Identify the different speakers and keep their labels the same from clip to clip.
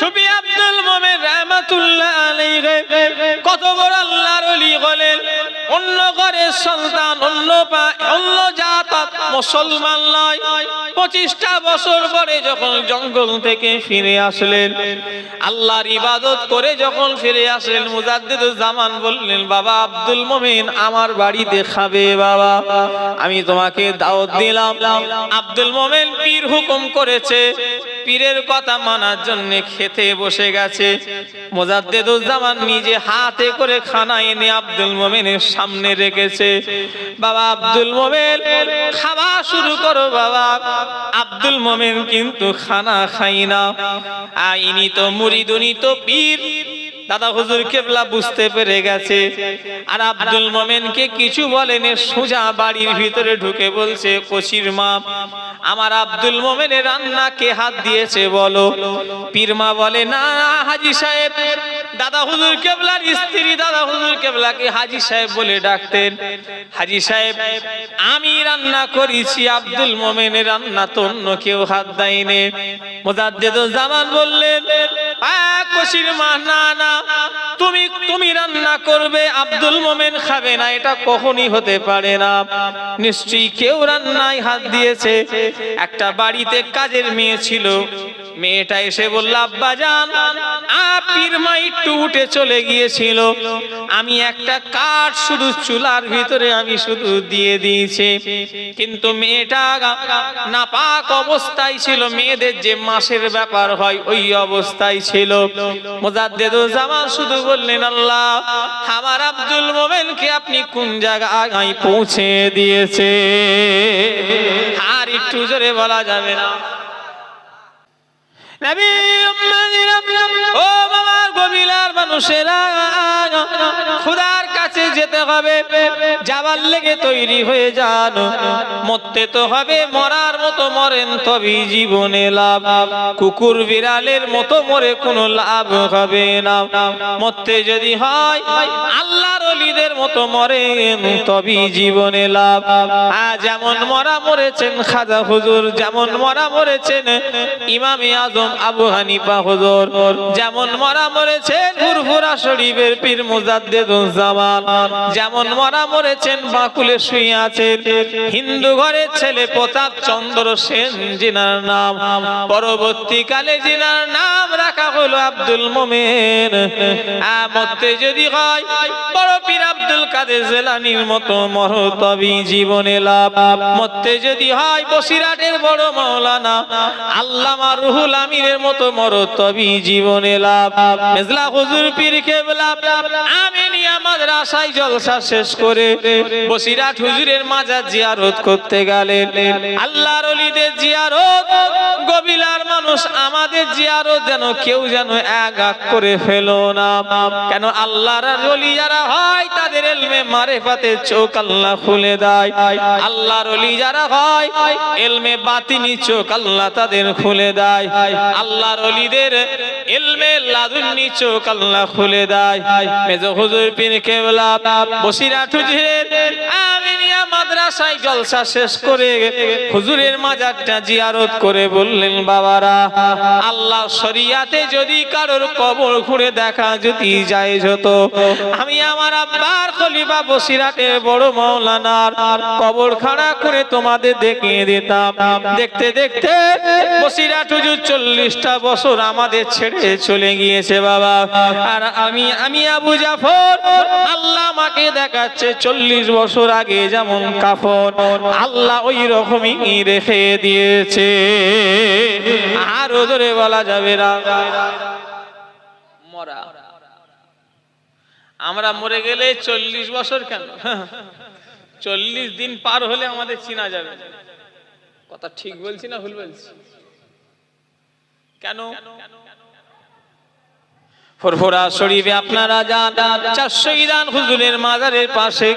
Speaker 1: সুফি আব্দুল মোমেন রাহমাতুল্লাহ আলাইহি কত বড় আল্লাহর ওলি হলেন। অন্য ঘরের সন্তান, অন্য জাত মুসলমান নয়। 25টা বছর পরে যখন জঙ্গল থেকে ফিরে আসলেন, আল্লাহর ইবাদত করে যখন ফিরে আসলেন, মুজাদ্দিদুজ জামান বললেন, বাবা আব্দুল মোমেন আমার বাড়িতে খাবে বাবা, আমি তোমাকে দাওয়াত দিলাম। আব্দুল মোমেন পীর হুকুম করেছে, পীরের কথা মানার জন্য খেতে বসে গেছে। মুজাদ্দিদুজ জামান নিজে হাতে করে খানা এনে আব্দুল মোমেনের সামনে রেখেছে। বাবা আব্দুল মোমেন খাওয়া শুরু করো বাবা। আব্দুল মোমেন কিন্তু খানা খাই না। ইনি তো মুরিদ, উনি তো পীর। দাদা হুজুর কেবলা বুঝতে পেরে গেছে। আর আব্দুল মোমেনকে কিছু বলেনি, সোজা বাড়ির ভিতরে ঢুকে বলছে, কচির মা, আমার আব্দুল মোমেনের রান্না কে হাত দিয়েছে বলো। পীর মা বলে, না হাজী সাহেব। দাদা হুজুর কেবলার স্ত্রী দাদা হুজুর কেবলাকে হাজী সাহেব বলে ডাকতেন। হাজী সাহেব, আমি রান্না করেছি, আব্দুল মোমেনের রান্না তো অন্য কেউ হাত দেয়নি। মুজাদ্দিদুজ জামান বললেন, কচির মা, না না, তুমি রান্না করবে, আব্দুল মোমেন খাবে না, এটা কখনই হতে পারে না। নিশ্চয়ই কেউ রান্নায় হাত দিয়েছে। একটা বাড়িতে কাজের মেয়ে ছিল। মেয়েটা এসে বলল, আব্বাজান, পীর মা একটু উঠে চলে গিয়েছিল, আমি একটা কাঠ শুধু চুলার ভিতরে আমি শুধু দিয়ে দিয়েছি। কিন্তু মেয়েটা নাপাক অবস্থায় ছিল, মেয়েদের যে মাসের ব্যাপার হয় ওই অবস্থায় ছিল। মুজাদ্দিদুজ জামান শুধু বললেন, আল্লাহ, আমার আব্দুল মোমেনকে আপনি কোন জায়গায় পৌঁছে দিয়েছে। আর একটু জোরে বলা যাবে না? নবী উম্মতিরা, ও বাবার গবিলার মানুষেরা, খোদার কাছে যেতে হবে, যাবার লেগে তৈরি হয়ে যান। মরতে তো হবে, মরার মতো মরেন তবেই জীবনে লাভ। কুকুর বিড়ালের মতো মরে কোনো লাভ হবে না। মরতে যদি হয় আল্লাহর ওলিদের মতো মরেন তবেই জীবনে লাভ। যেমন মরা মরেছেন খাজা হুজুর, যেমন মরা মরেছেন ইমামে আজম আবু হানিফা হুজুর, যেমন মরা মরেছেন ফুরফুরা শরীফের পীর মুজাদ্দিদুজ জামান, যেমন মরা মরেছেন বাকুলে শুয়ে আছেন হিন্দু ঘরের ছেলে প্রতাপ চন্দ্র সেন, জিনার নাম পরবর্তীকালে জিনার নাম রাখা হলো আব্দুল মোমেন। মরতে যদি হয় বড় পীর আব্দুল কাদের জিলানীর মতো মরো তবেই জীবনে লাভ। মরতে যদি হয় বসিরহাটের বড় মাওলানা আল্লামা রুহুল আমিনের মতো মরো তবেই জীবনে লাভ। মেজলা হুজুর পীর কেবলা আমিনিয়া মাদ্রাসায় জলসা শেষ করে বসিরহাট হুজুরের মাজার জিয়ারত করতে গেলেন। আল্লাহর ওলিদের জিয়ারত, গবিলার মানুষ আমাদের জিয়ারত যেন কেউ যেন এক করে ফেলো না। কেন আল্লাহর ওলি যারা হয় তাদের ইলমে মারিফাতের চোখ আল্লাহ খুলে দেয়। আল্লাহর ওলি যারা হয় ইলমে বাতিনি চোখ আল্লাহ তাদের খুলে দেয়। আল্লাহর ওলিদের ইলমে লাদুন্নি চোখ আল্লাহ খুলে দেয়। মেজো হুজুর পীর কেবলা বসিরহাট হুজুরের আমিনিয়া মাদ্রাসায় জলসা শেষ করে হুজুরের মাজারটা জিয়ারত করে বললেন, বাবারা, আল্লাহ শরিয়াতে যদি কারোর কবর ঘুরে দেখা যদি জায়েজ হতো, আমি আমার আব্বার খলিফা বসিরহাটের বড় মাওলানার কবর খাড়া করে তোমাদের দেখিয়ে দিতাম। দেখতে দেখতে বসিরহাট হুজুর 40টা বছর আমাদের ছেড়ে চলে গিয়েছে বাবা। আর আমি আবু জাফর, আল্লাহ আমাকে দেখাচ্ছে 40 বছর আগে যেমন কাফন আল্লাহ ওই রকমই রেখে দিয়েছে। আর ওজরে বলা যাবে না। মরা, আমরা মরে গেলে 40 বছর কেন, 40 দিন পার হলে আমাদের চিনা যাবে। কথা ঠিক বলছি না ভুল বলছি? কেন? ফুরফুরা শরীফে আপনারা যান, চারশহীদান হুজুরের মাজারের পাশে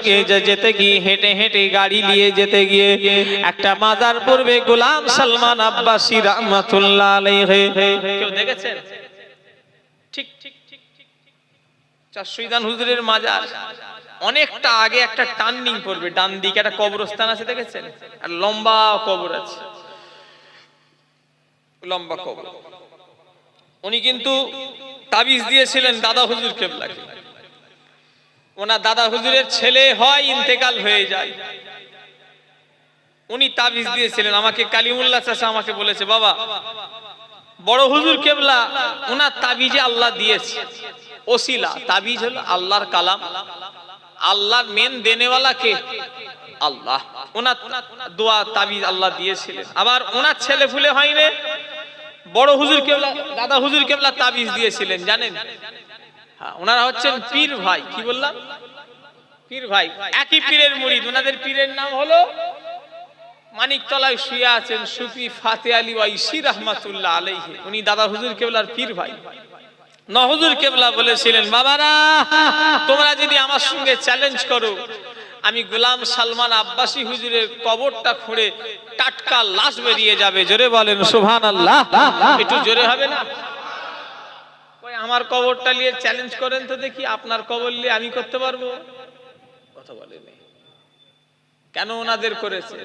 Speaker 1: যেতে গিয়ে হেঁটে হেঁটে গাড়ি নিয়ে যেতে গিয়ে একটা মাজার পড়বে গোলাম সালমান আব্বাসী রাহমাতুল্লাহ আলাইহি। কেউ দেখেছেন? ঠিক ঠিক ঠিক ঠিক চারশহীদান হুজুরের মাজার অনেকটা আগে একটা টার্নিং পড়বে, ডান দিকে একটা কবরস্থান আছে, দেখেছেন? আর লম্বা কবর আছে, লম্বা কবর। উনি কিন্তু তাবিজ দিয়েছিলেন দাদা হুজুর কেবলাকে। ওনার দাদা হুজুরের ছেলে হয় ইন্তেকাল হয়ে যায়, উনি তাবিজ দিয়েছিলেন। আমাকে কালিমুল্লাহ চাচা আমাকে বলেছে, বাবা বড় হুজুর কেবলা ওনার তাবিজে আল্লাহ দিয়েছে ওসিলা। তাবিজ হলো আল্লাহর কালাম, আল্লাহর মেন দেনেওয়ালা কে? আল্লাহ। ওনার দোয়া তাবিজ আল্লাহ দিয়েছিলেন। আবার ওনার ছেলে ফুলে হয়নি, বড় হুজুর কেবলা দাদা হুজুর কেবলা তাবিজ দিয়েছিলেন, জানেন? হ্যাঁ, ওনারা হচ্ছেন পীর ভাই। কি বললাম? পীর ভাই, একই পীরের মুরিদ। ওনাদের পীরের নাম হলো মানিকতলায় শুয়ে আছেন সুফি ফাতে আলী ওয়াইসি রহমাতুল্লাহ আলাইহি। উনি দাদা হুজুর কেবলার পীর ভাই। হুজুর কেবলা বলেছিলেন, বাবারা তোমরা যদি আমার সঙ্গে চ্যালেঞ্জ করো, আমি গোলাম সালমান আব্বাসী হুজুরের কবরটা খুঁড়ে টাটকা লাশ বেরিয়ে যাবে। জোরে বলেন সুবহানাল্লাহ। একটু জোরে হবে না? ওই আমার কবরটা নিয়ে চ্যালেঞ্জ করেন তো দেখি, আপনার কবর নিয়ে আমি করতে পারবো? কথা বলেনি। কেন ওনাদের করেছে?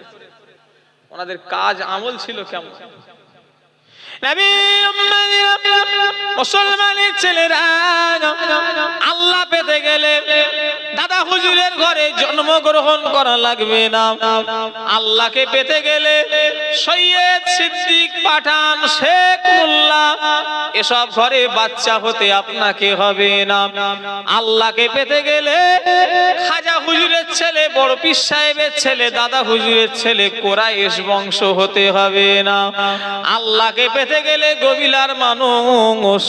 Speaker 1: ওনাদের কাজ আমল ছিল কেমন? নবী মুসলমানের ছেলেরা আল্লাহ পেতে গেলে দাদা হুজুরের ঘরে জন্মগ্রহণ করা লাগবে না। আল্লাহকে পেতে গেলে সৈয়দ সিদ্দিক পাঠান শেখ মোল্লা এসব ঘরে বাচ্চা হতে আপনাকে হবে না। আল্লাহকে পেতে গেলে খাজা হুজুরের ছেলে, বড় পীর সাহেবের ছেলে, দাদা হুজুরের ছেলে কোরাইশ বংশ হতে হবে না। আল্লাহকে পেতে গেলে গবিলার মানুষ,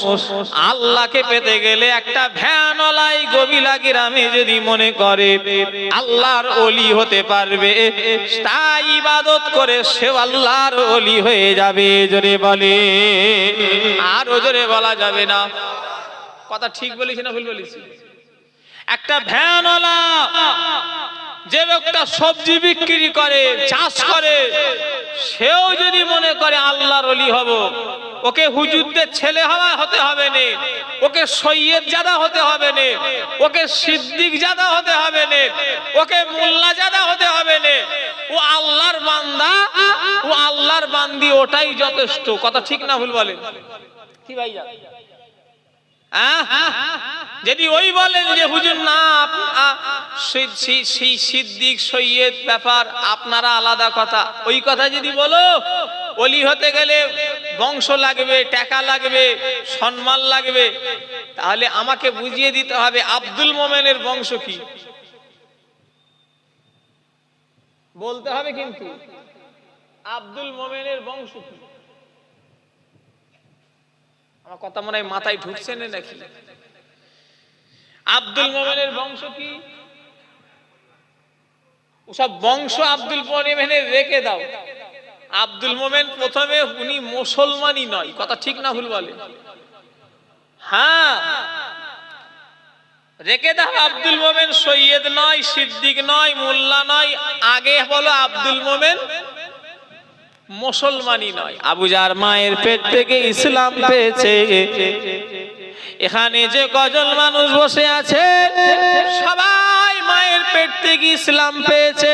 Speaker 1: আল্লাহকে পেতে গেলে একটা ভ্যানওয়ালাই গবিলা গ্রামে যদি মনে করে আল্লাহর ওলি হতে পারবে, তাই ইবাদত করে সে আল্লাহর ওলি হয়ে যাবে। জোরে বলে, আর জোরে বলা যাবে না। কথা ঠিক বলেছি না ভুল বলেছি? একটা ভ্যানওয়ালা, যে লোকটা সবজি বিক্রি করে, চাষ করে, সেও যদি মনে করে আল্লাহর ওলি হব, ওকে হুজুরদের ছেলে হতে হবে না, ওকে সৈয়দ জাদা হতে হবে না, ওকে সিদ্দিক জাদা হতে হবে না, ওকে মোল্লা জাদা হতে হবে না। ও আল্লাহর বান্দা, ও আল্লাহর বান্দি, ওটাই যথেষ্ট। কথা ঠিক না ভুল বলেন? কি ভাই? যদি ওই বলেন যে হুজুর না সেই সিদ্দিক সৈয়দ ব্যাপার আপনারা আলাদা কথা, ওই কথা যদি বলো, ওলি হতে গেলে বংশ লাগবে, টাকা লাগবে, সম্মান লাগবে, তাহলে আমাকে বুঝিয়ে দিতে হবে আব্দুল মোমেনের বংশ কি, বলতে হবে। কিন্তু আব্দুল মোমেনের বংশ কি? আমার কথা মনে হয় মাথায় ঢুকছে না নাকি? আব্দুল মোমেনের বংশ কি? ওসব বংশ আব্দুল মোমেনের রেখে দাও। আব্দুল মোমেন প্রথমে উনি মুসলমানই নয়। কথা ঠিক না ভুল বলে? হ্যাঁ, রেখে দাও। আব্দুল মোমেন সৈয়দ নয়, সিদ্দিক নয়, মোল্লা নয়, আগে বলো আব্দুল মোমেন মুসলমানই নয়। আবু জার মায়ের পেট থেকে ইসলাম পেয়েছে। এখানে যে কজন মানুষ বসে আছে সবাই মায়ের পেট থেকে ইসলাম পেয়েছে,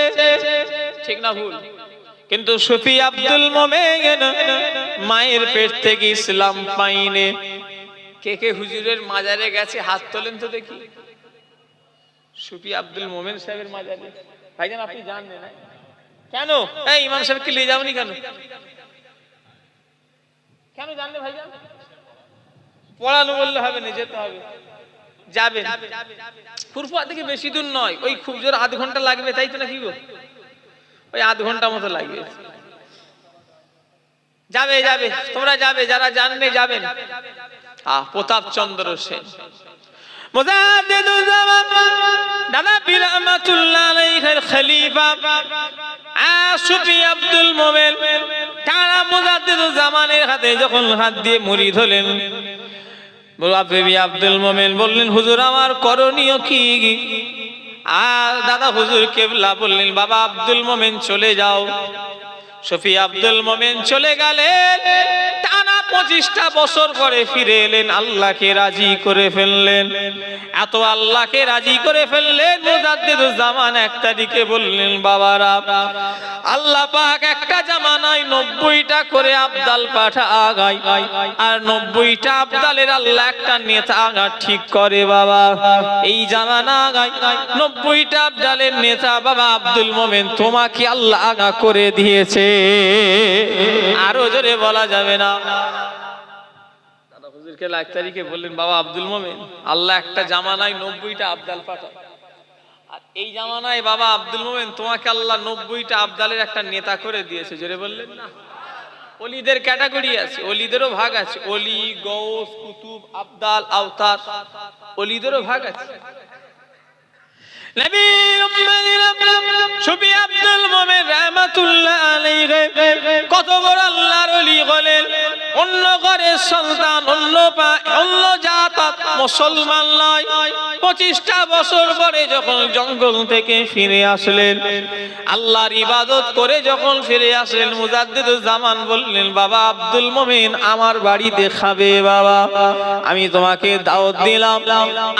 Speaker 1: ঠিক না ভুল? কিন্তু সুফি আব্দুল মোমেন মায়ের পেট থেকে ইসলাম পাইনি। কে কে হুজুরের মাজারে গেছে হাত তোলেন তো দেখি। সুফি আব্দুল মোমেন সাহেবের মাজারে ভাইজান আপনি জানেন না কেন? এই ইমাম সাহেবকে নিয়ে যাওনি কেন? কেন জানলে ভাইজান? পড়ানো বললে হবে না, যেতে হবে। যাবেন। ফুরফুরা থেকে বেশি দূর নয়, ওই খুব জোর আধ ঘন্টা লাগবে, তাই তো নাকি গো? ওই আধ ঘন্টা মতো লাগবে। যাবে যাবে, তোমরা যাবে, যারা জানবে যাবেন। প্রতাপ চন্দ্র সেন দাদা পীর রহমাতুল্লাহ আলাইহির খলিফা সুফি আব্দুল মোমেন তারা মুজাদ্দিদুল জামানের হাতে যখন হাত দিয়ে মুরিদ হলেন, আব্দুল মোমেন বললেন, হুজুর আমার করণীয় কি? আর দাদা হুজুর কেবলা বললেন, বাবা আব্দুল মোমেন চলে যাও। সুফি আব্দুল মোমেন চলে গেলেন। টানা 25টা বছর পরে ফিরে এলেন, আল্লাহকে রাজি করে ফেললেন। এত আল্লাহকে রাজি করে ফেললেন, মুজাদ্দিদুজ্জামান এক তারিখে বললেন, বাবারা আল্লাহ পাক একটা জামানায় 90টা করে আবদাল পাঠায়, আর 90টা আবদালের আল্লাহ একটা নেতা ঠিক করে। বাবা এই জামানায় 90টা আবদালের নেতা বাবা আব্দুল মোমেন তোমাকে আল্লাহ আগা করে দিয়েছে। আরো জোরে বলা যাবে না? দাদা হুজুরকে 1 তারিখে বললেন, বাবা আব্দুল মোমেন আল্লাহ একটা জামানায় 90টা আবদাল পাঠায়, আর এই জামানায় বাবা আব্দুল মোমেন তোমাকে আল্লাহ 90টা আবদালের একটা নেতা করে দিয়েছে। জোরে বললেন না? ওলিদের ক্যাটাগরি আছে, ওলিদেরও ভাগ আছে, ওলি, গৌস, কুতুব, আবদাল, আওতার, ওলিদেরও ভাগ আছে। নবী সুফি আব্দুল মোমেন রাহমাতুল্লাহ আলাইহি কত বড় আল্লাহর ওলি হলেন। অন্য ঘরের সন্তান, অন্য জাত মুসলমান নয়। 25টা বছর পরে যখন জঙ্গল থেকে ফিরে আসলেন, আল্লাহর ইবাদত করে যখন ফিরে আসলেন, মুজাদ্দিদুজ্জামান বললেন, বাবা আব্দুল মোমেন আমার বাড়িতে খাবে। বাবা আমি তোমাকে দাওয়াত দিলাম।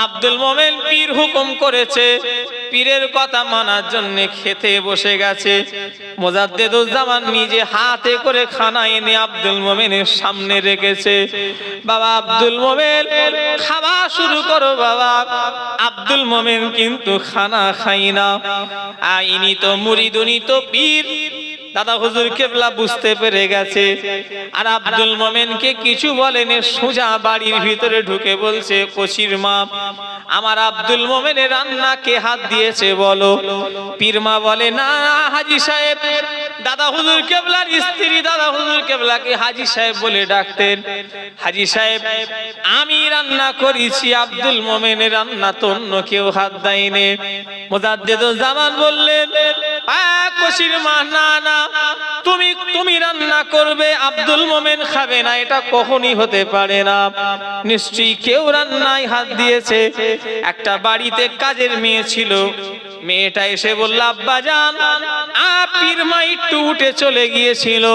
Speaker 1: আব্দুল মোমেন পীর হুকুম করেছে, পীরের কথা মানার জন্য খেতে বসে গেছে। মুজাদ্দিদুজ্জামান নিজে হাতে করে খানা এনে আব্দুল মোমেনের সামনে রেখেছে। বাবা আব্দুল মোমেন খাওয়া শুরু করো। বাবা আব্দুল মোমেন কিন্তু খানা খাই না। ইনি তো মুরিদ, উনি তো পীর। দাদা হুজুর কেবলা বুঝতে পেরে গেছে, আর আব্দুল মোমেনকে কিছু বলেনি, সোজা বাড়ির ভিতরে ঢুকে বলছে, কচির মা আমার আব্দুল মোমেনের রান্না কে হাত দিয়েছে বলো। পীর মা বলে, না হাজী সাহেব। দাদা হুজুর কেবলার স্ত্রী দাদা হুজুর কেবলাকে হাজী সাহেব বলে ডাকতেন। হাজী সাহেব আমি রান্না করেছি, আব্দুল মোমেনের রান্না তো অন্য কেউ হাত দেয়নি। মুজাদ্দিদুজ্জামান বললেন, কচির মা না না, তুমি রান্না করবে, আব্দুল মোমেন খাবে না, এটা কখনই হতে পারে না। নিশ্চয়ই কেউ রান্নায় হাত দিয়েছে। একটা বাড়িতে কাজের মেয়ে ছিল, মেয়েটা এসে বলল, আব্বাজান পীর মা একটু উঠে চলে গিয়েছিল,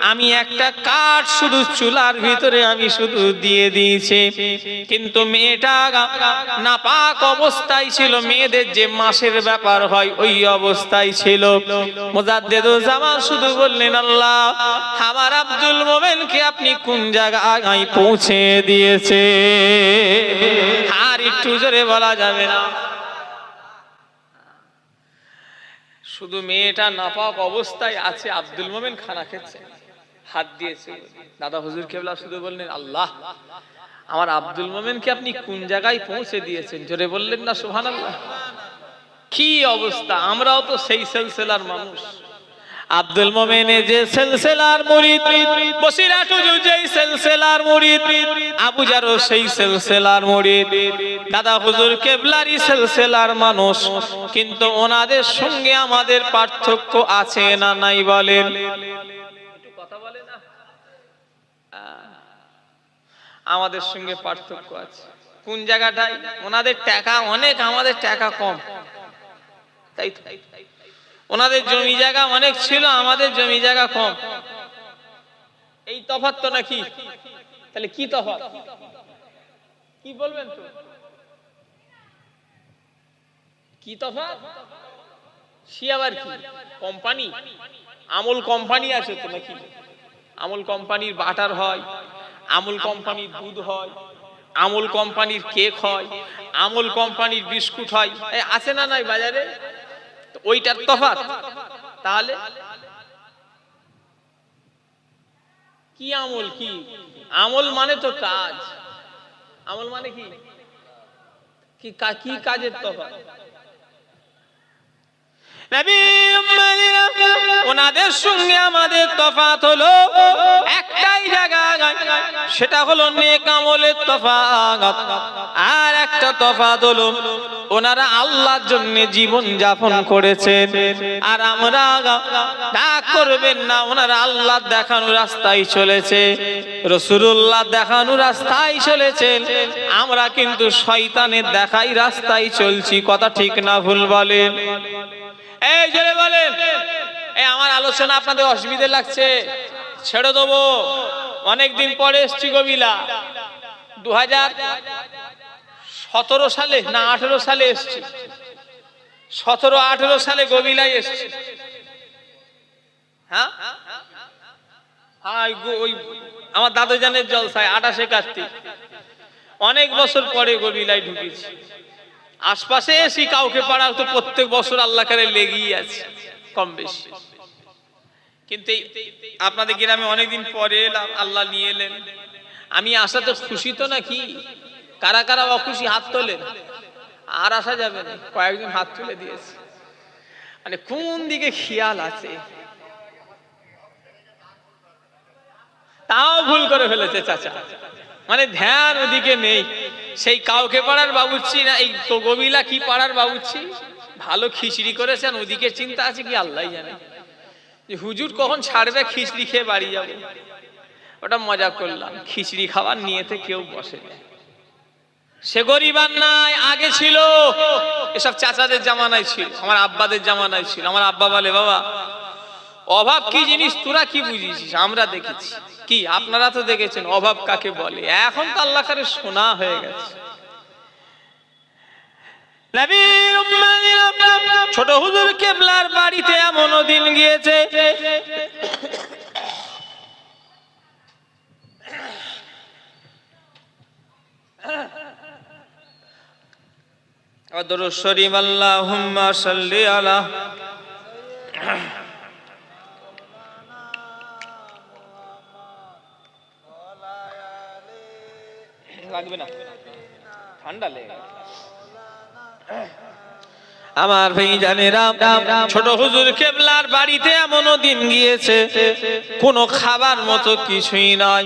Speaker 1: আমি একটা কাঠ শুধু চুলার ভিতরে আমি শুধু দিয়ে দিয়েছি। কিন্তু মেয়েটা নাপাক অবস্থায় ছিল, মেয়েদের যে মাসের ব্যাপার হয় ওই অবস্থায় ছিল। মুজাদ্দিদুজ্জামান শুধু বললেন, আল্লাহ আমার আব্দুল মোমেনকে আপনি কোন জায়গায় পৌঁছে দিয়েছে। আর একটু জোরে বলা যাবে না? শুধু মেয়েটা নাপাক অবস্থায় আছে, আব্দুল মোমেন খানা খেচ্ছে, হাত দিয়েছে। দাদা হুজুর কেবলা শুধু বললেন, আল্লাহ আমার আব্দুল মোমেনকে আপনি কোন জায়গায় পৌঁছে দিয়েছেন। জোরে বললেন না সুবহানাল্লাহ? কি অবস্থা! আমরাও তো সেই সিলসিলার মানুষ। আব্দুল মোমেনের যে সিলসিলার মুরিদ, বসিরাট হুজুর যেই সিলসিলার মুরিদ, আবু জারও সেই সিলসিলার মুরিদ, দাদা হুজুর কেবলারই সিলসিলার মানুষ। কিন্তু ওনাদের সঙ্গে আমাদের পার্থক্য আছে না নাই বলেন? একটু কথা বলে না? আমাদের সঙ্গে পার্থক্য আছে। কোন জায়গাটায়? ওনাদের টাকা অনেক, আমাদের টাকা কম, তাই তো? ওনাদের জমি জায়গা অনেক ছিল, আমাদের জমি জায়গা কম। এই তফাৎ তো নাকি? তাহলে কি তফাৎ? কি বলবেন তো? কি তফাৎ? সে আবার কি কোম্পানি? আমুল কোম্পানি আছে তো নাকি? আমুল কোম্পানির বাটার হয়, আমুল কোম্পানির দুধ হয়, আমুল কোম্পানির কেক হয়, আমুল কোম্পানির বিস্কুট হয়, আছে না নাই বাজারে? ওইটার তফাৎ। তাহলে কি আমল? কি আমল মানে তো কাজ। আমল মানে কি? কি কাজের তফাৎ? ওনাদের সঙ্গে আমাদের তফাৎ হলো একটাই জায়গায়, সেটা হলো নেক আমলের তফাৎ। আর একটা তফাৎ হলো ওনারা আল্লাহর জন্য জীবন যাপন করেছেন, আর আমরা তা করবেন না। ওনারা আল্লাহ দেখানো রাস্তায় চলেছে, রাসূলুল্লাহ দেখানো রাস্তায় চলেছেন, আমরা কিন্তু শয়তানের দেখাই রাস্তায় চলছি। কথা ঠিক না ভুল বলেন? এই জোরে বলেন। এই আমার আলোচনা আপনাদের অসুবিধা লাগছে? ছেড়ে দেবো, অনেকদিন পরে এসছি গবিলা, 2017 সালে না 18 সালে এসছি, 17-18 সালে গবিলায় এসছি। হ্যাঁ হ্যাঁ, ওই আমার দাদু জানের জলসায় 28 কার্তিক, অনেক বছর পরে গবিলায় ঢুকেছি। আশপাশে এসি কাউকে পাড়া তো প্রত্যেক বছর আল্লাহ করে লেগেই আছে কম বেশি, কিন্তু আপনাদের গ্রামে অনেকদিন পরে এলাম, আল্লাহ নিয়ে এলেন। আমি আসাতে খুশি তো নাকি? কারা কারা অখুশি হাত তোলেন। আর আসা যাবে না, কয়েকজন হাত তুলে দিয়েছে। মানে কোন দিকে খেয়াল আছে, তাও ভুল করে ফেলেছে চাচা, মানে ধ্যান ওদিকে নেই। সেই কাউকে পাড়ার বাবুচ্ছি না, এই তো গবিলা কি পাড়ার বাবুচ্ছি ভালো খিচড়ি করেছেন, ওদিকে চিন্তা আছে কি আল্লাহ জানে, যে হুজুর কখন ছাড়বে, খিচড়ি খেয়ে বাড়ি যাবো। ওটা মজা করলাম, খিচড়ি খাবার নিয়েতে কেউ বসে না। সে গরিব আর নাই, আগে ছিল, এসব চাচাদের জামানায় ছিল, আমার আব্বাদের জামানায় ছিল। আমার আব্বা বলে, বাবা অভাব কি জিনিস তোরা কি বুঝিস, আমরা দেখেছি। কি আপনারা তো দেখেছেন অভাব কাকে বলে, এখন তো আল্লাহ করে শোনা হয়ে গেছে। ছোট হুজুর কেবলার বাড়িতে এমনও দিন গিয়েছে, দরুদ শরীফ আল্লাহুম্মা সাল্লি আলা লাগবে না, ঠান্ডা লেগে আমার ভাইজানেরা। ছোট হুজুর কেবলার বাড়িতে এমনও দিন গিয়েছে কোনো খাবার মতো কিছুই নয়।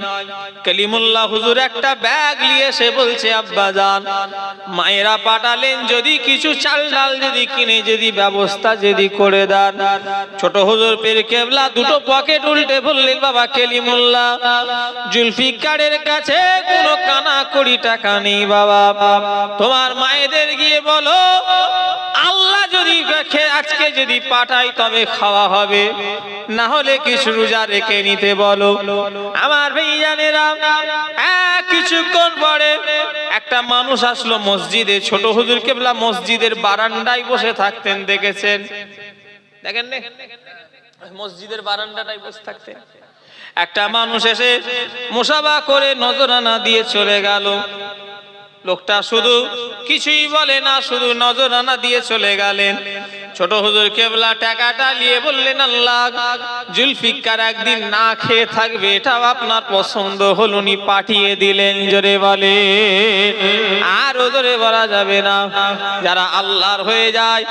Speaker 1: কালিমুল্লাহ হুজুর একটা ব্যাগ নিয়ে এসে বলছে, আব্বা জান মায়েরা পাঠালেন যদি কিছু চাল ডাল যদি কিনে যদি ব্যবস্থা যদি করে দেন। ছোট হুজুর পীর কেবলা দুটো পকেট উল্টে বললেন, বাবা কালিমুল্লাহ জুলফিকারের কাছে কোনো কানা কড়ি টাকা নেই বাবা, তোমার মায়েদের গিয়ে বলো আল্লাহ যদি আজকে যদি পাঠাই তবে খাওয়া হবে, না হলে কিছু রোজা রেখে নিতে বলো। আমার ভাইজানেরা কিছুক্ষণ পরে একটা মানুষ আসলো মসজিদে। ছোট হুজুর কেবলা মসজিদের বারান্দায় বসে থাকতেন, দেখেছেন? দেখেন না, মসজিদের বারান্দাটায় বসে থাকতেন। একটা মানুষ এসে মুসাফা করে নজরানা দিয়ে চলে গেল। লোকটা শুধু কিছুই বলে না, শুধু নজরানা দিয়ে চলে গেলেন। ছোট হুজুর কেবলা টাকাটা নিয়ে বললেন, আল্লাহ জুলফিকার একদিন না খেয়ে থাকবে, এটাও আপনার পছন্দ হল, উনি পাঠিয়ে দিলেন। জোরে বলে, আর জোরে বলা যাবে না। যারা আল্লাহর হয়ে যায়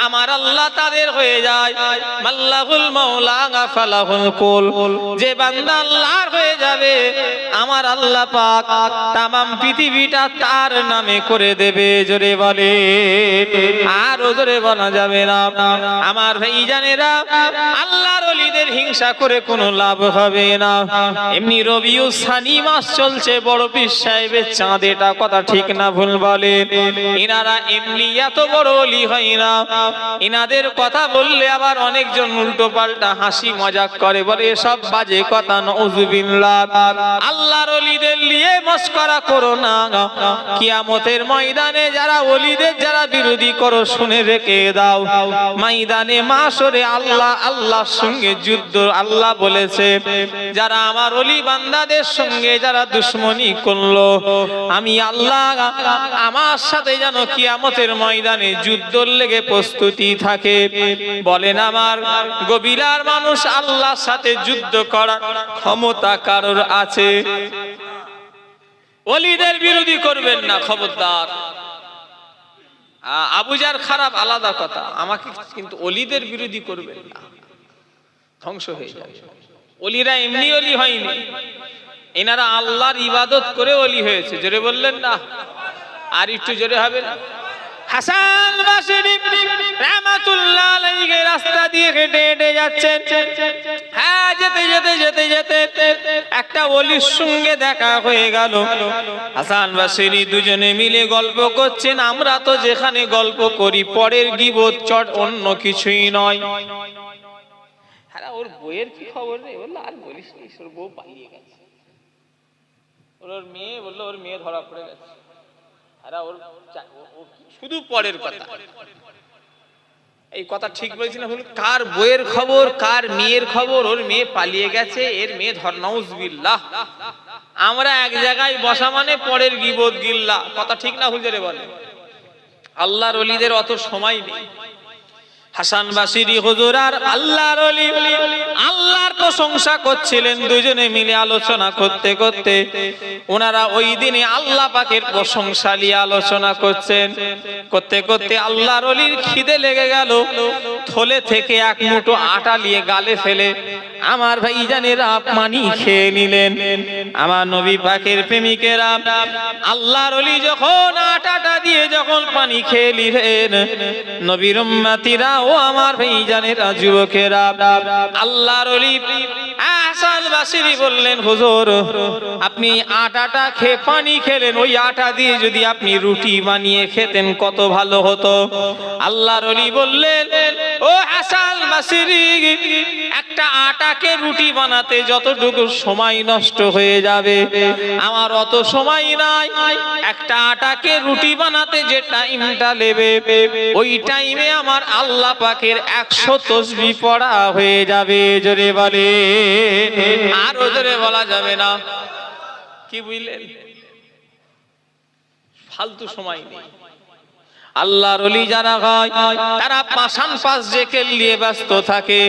Speaker 1: আমার আল্লাহ তাদের হয়ে যায়। মাল্লাহুল মাওলা ফালাহুল কুল, যে বান্দা আল্লাহর হয়ে যাবে আমার আল্লাহ পাক তামাম পৃথিবীটা তার নামে করে দেবে। জোরে বলে, আর জোরে বলা যাবে না। আমার ভাইজানেরা আল্লাহর ওলিদের হিংসা করে কোনো লাভ হবে না। এমনি রবিউল সানি মাস চলছে, বড় পীর সাহেবের চাঁদ, এটা কথা ঠিক না ভুল বলেন? এনারা এমনি এত বড় ওলি হয় না, এনাদের কথা বললে আবার অনেকজন উল্টো পাল্টা হাসি মজাক করে, বলে এসব বাজে কথা, নাউযুবিল্লাহ। আল্লাহর ওলিদের নিয়ে মস্করা করো না। কিয়ামতের ময়দানে যারা ওলিদের যারা বিরোধী করো শুনে রেখে দাও, ময়দানে মাশরে আল্লাহ আল্লাহর সঙ্গে যুদ্ধ। আল্লাহ বলেছে যারা আমার ওলি বান্দাদের সঙ্গে যারা দুশমনি করলো, আমি আল্লাহ আমার সাথে যেন কিয়ামতের ময়দানে যুদ্ধ লেগে প্রস্তুতি থাকে। বলেন আমার গবিলার মানুষ আল্লাহর সাথে যুদ্ধ করার ক্ষমতা কারোর আছে? ওলিদের বিরোধী করবেন না, খবরদার। আবুজার খারাপ আলাদা কথা, আমাকে কিন্তু ওলিদের বিরোধী করবেন না, ধ্বংস হয়ে যাবে। ওলিরা এমনি ওলি হয়নি, এনারা আল্লাহর ইবাদত করে ওলি হয়েছে। জোরে বললেন না, আর একটু জোরে হবে না? হাসান বসরি রাহমাতুল্লাহ আলাইহি রাস্তা দিয়ে হেঁটে হেঁটে যাচ্ছেন। হ্যাঁ, যেতে যেতে যেতে যেতে একটা ওলির সঙ্গে দেখা হয়ে গেল। হাসান বসরি দুজনে মিলে গল্প করছেন। আমরা তো যেখানে গল্প করি পরের গীবত চট, অন্য কিছুই নয়। হ্যাঁ, ওর বইয়ের কি খবর রে? বললো আর বলিস না, ওর বউ পালিয়ে গেছে। ওর মেয়ে বললো ওর মেয়ে ধরা পড়ে গেছে। শুধু পরের কথা, এই কথা ঠিক বলছি না ভুল? কার বইয়ের খবর, কার মেয়ের খবর, ওর মেয়ে পালিয়ে গেছে, এর মেয়ে নাউজুবিল্লাহ। আমরা এক জায়গায় বসা মানে পরের গীবত গিল্লা, কথা ঠিক না ভুল জোরে বলে? আল্লাহর ওলিদের অত সময় নেই। হাসান বাসরি হুজুর আর আল্লাহর ওলি আল্লাহর প্রশংসা করছিলেন, দুজনে মিলে আলোচনা করতে করতে ওনারা ওই দিনে আল্লাহ পাকের প্রশংসা নিয়ে আলোচনা করছেন। করতে করতে আল্লাহর ওলির খিদে লেগে গেল, থলে থেকে এক মুঠো আটা নিয়ে গালে ফেলে আমার ভাইজানেরা পানি খেয়ে নিলেন। আমার নবী পাকের প্রেমিকেরা আল্লাহর ওলি যখন আটাটা দিয়ে যখন পানি খেয়ে নিলেন, নবীর উম্মতিরা ও আমার ভাইজানেরা যুবকেরা, আল্লাহর ওলি হাসান বাসরি বললেন, হুজুর আপনি আটাটা খেয়ে পানি খেলেন, ওই আটা দিয়ে যদি আপনি রুটি বানিয়ে খেতেন কত ভালো হতো। আল্লাহর ওলি বললেন, ও হাসান বাসরি, একটা আটাকে রুটি বানাতে যতটুকু সময় নষ্ট হয়ে যাবে আমার অত সময় নাই। একটা আটাকে রুটি বানাতে যে টাইমটা নেবে ওই টাইমে আমার আল্লাহ পাকের 100 তাসবিহ পড়া হয়ে যাবে। জোরে বলে, আরো জোরে বলা যাবে না? কি বুঝলেন? ফালতু সময় নেই। আল্লাহর ওলি যারা হয় তারা পাশান পাশ জিকির নিয়ে ব্যস্ত থাকে।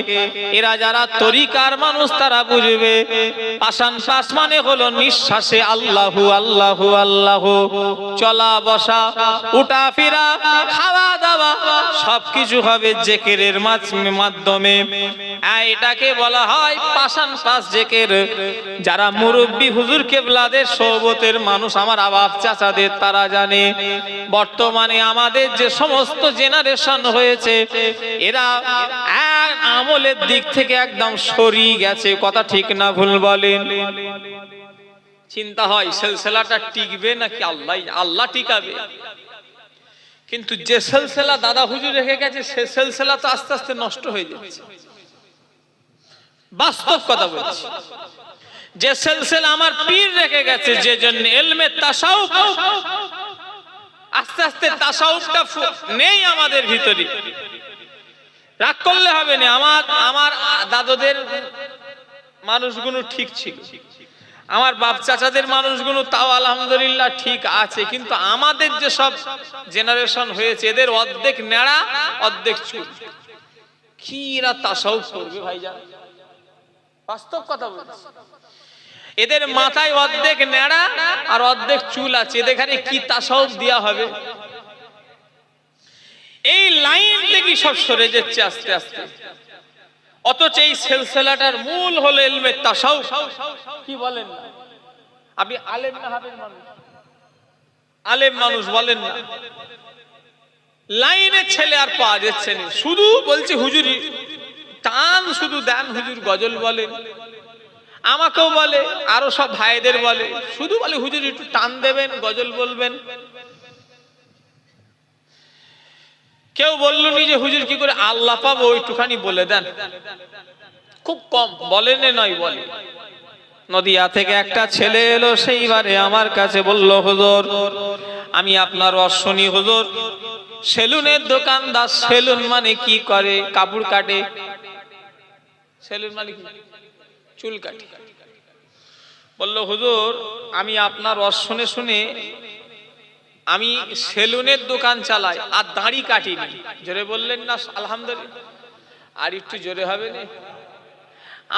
Speaker 1: এরা যারা তরিকার মানুষ তারা বুঝবে পাশান পাশ মানে হলো নিঃশ্বাসে আল্লাহু আল্লাহু আল্লাহু, চলা বসা উঠা ফেরা খাওয়া দাওয়া সবকিছু হবে জিকিরের মাধ্যমে। এটাকে বলা হয় পাশান পাশ জিকির। যারা মুরব্বী হুজুর কেবলাদের সোহবতের মানুষ, আমার বাপ চাচাদের, তারা জানে বর্তমানে আমাদের যে সমস্ত জেনারেশন হয়েছে এরা আমলের দিক থেকে একদম সরিয়ে গেছে, কথা ঠিক না ভুল বলেন? চিন্তা হয় সিলসিলাটা টিকবে নাকি আল্লাহ টিকাবে, কিন্তু যে সিলসিলা দাদা হুজুর রেখে গেছে সে সিলসিলা তো আস্তে আস্তে নষ্ট হয়ে যাচ্ছে। বাস্তব কথা বলছি, যে সিলসিলা আমার পীর রেখে গেছে, যে জন্য ইলমে তাসাউফ, আস্তে আস্তে তাসাউফটা নেই আমাদের ভিতরে। রাগ করলে হবে না, আমার দাদুদের মানুষগুলো ঠিক ছিল, আমার বাপ চাচাদের মানুষগুলো তাও আলহামদুলিল্লাহ ঠিক আছে, কিন্তু আমাদের যে সব জেনারেশন হয়েছে এদের অর্ধেক নেড়া অর্ধেক চুল। কি এরা তাসাউফ করবে ভাইজান? বাস্তব কথা বলছি, এদের মাথায় অর্ধেক নেড়া আর অর্ধেক চুল আছে, এদের এখানে কি তাসাউফ দেয়া হবে? এই লাইন থেকে সব সরে যাচ্ছে আস্তে আস্তে। অথচ এই সিলসিলাটার মূল হলো ইলমে তাসাউফ। কি বলেন না? আপনি আলেম না হাফেজ মানুষ, আলেম মানুষ বলেন না, লাইনে ছেলে আর পাওয়া যাচ্ছে না। শুধু বলছে হুজুর টান শুধু দেন, হুজুর গজল বলেন, আমাকেও বলে, আরো সব ভাইদের বলে, শুধু বলে হুজুর একটু টান দেবেন, গজল বলবেন। কেউ বললো নি যে হুজুর কি করে আল্লাহ পাবো একটুখানি বলে দেন, খুব কম বলেন, নয় বলে। নদিয়া থেকে একটা ছেলে এলো, সেইবারে আমার কাছে বলল, হুজুর আমি আপনার ওয়াজ শুনি হুজুর, সেলুনের দোকানদার। সেলুন মানে কি করে? কাপড় কাটে। সেলুন মানে কি? চুল কাটে। বলল হুজুর আমি আপনার ওয়াজ শুনে শুনে আমি সেলুনের দোকান চালাই আর দাড়ি কাটিনি। জোরে বললেন না আলহামদুলিল্লাহ? আর একটু জোরে হবে না?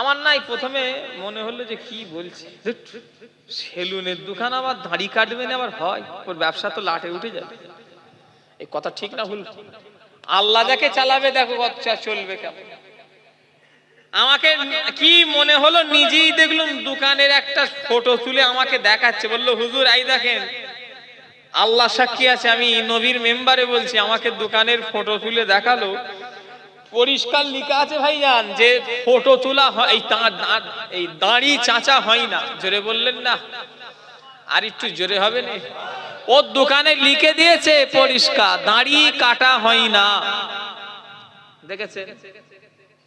Speaker 1: আমার নাই প্রথমে মনে হলো যে কি বলছি, সেলুনের দোকান আবার দাড়ি কাটবেন আবার হয়, ওর ব্যবসা তো লাটে উঠে যাবে। এই কথা ঠিক না ভুল? আল্লাহ যাকে চালাবে দেখো বাচ্চা চলবে কেমন। আমাকে কি মনে হলো, নিজেই দেখলাম দোকানের একটা ফটো তুলে আমাকে দেখাচ্ছে, বললো হুজুর এই দেখেন, আল্লাহ সাক্ষী আছে আমি নবীর মেম্বারে বলছি, আমাকে দোকানের ফটো তুলে দেখালো, পরিষ্কার লেখা আছে ভাইজান যে ফটো তোলা হয়, এই দাড়ি চাচা হয় না। জোরে বললেন না? আর একটু জোরে হবে না? ওর দোকানে লিখে দিয়েছে পরিষ্কার, দাড়ি কাটা হয় না। দেখেছেন?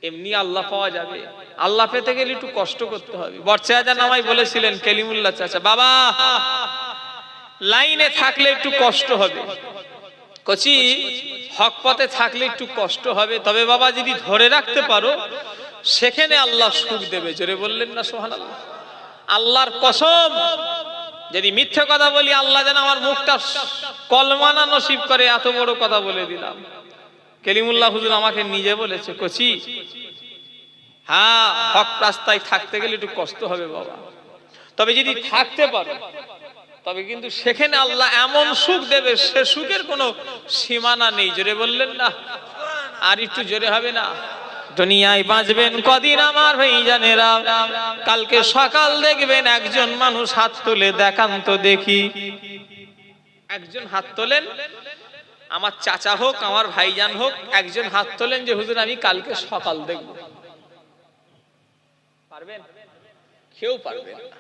Speaker 1: এমনি আল্লাহ পাওয়া যাবে? আল্লাহ পেতে গেলে একটু কষ্ট করতে হবে। বরচাচা নামাই বলেছিলেন কেলিমুল্লাহ চাচা, বাবা লাইনে থাকলে একটু কষ্ট হবে, কচি হক পথে থাকলে একটু কষ্ট হবে, তবে বাবা যদি ধরে রাখতে পারো সেখানে আল্লাহ সুখ দেবে। জোরে বললেন না সুবহানাল্লাহ? আল্লাহর কসম, যদি মিথ্যে কথা বলি আল্লাহ যেন আমার মুখটা কলমানা নসিব করে, এত বড় কথা বলে দিলাম। কেলিমুল্লাহ হুজুর আমাকে নিজে বলেছে, কচি হ্যাঁ হক রাস্তায় থাকতে গেলে একটু কষ্ট হবে বাবা, তবে যদি থাকতে পারো তবে কিন্তু সেখানে আল্লাহ এমন সুখ দেবে, সে সুখের কোনো সীমানা নেই। জোরে বললেন না? আর একটু জোরে হবে না? দুনিয়ায় বাঁচবেন কদিন আমার ভাইজানেরা, কালকে সকাল দেখবেন একজন মানুষ হাত তুলে দেখান তো দেখি, একজন হাত তোলেন, আমার চাচা হোক আমার ভাইজান হোক, একজন হাত তোলেন যে হুজুর আমি কালকে সকাল দেখব। পারবেন? কেউ পারবেন না।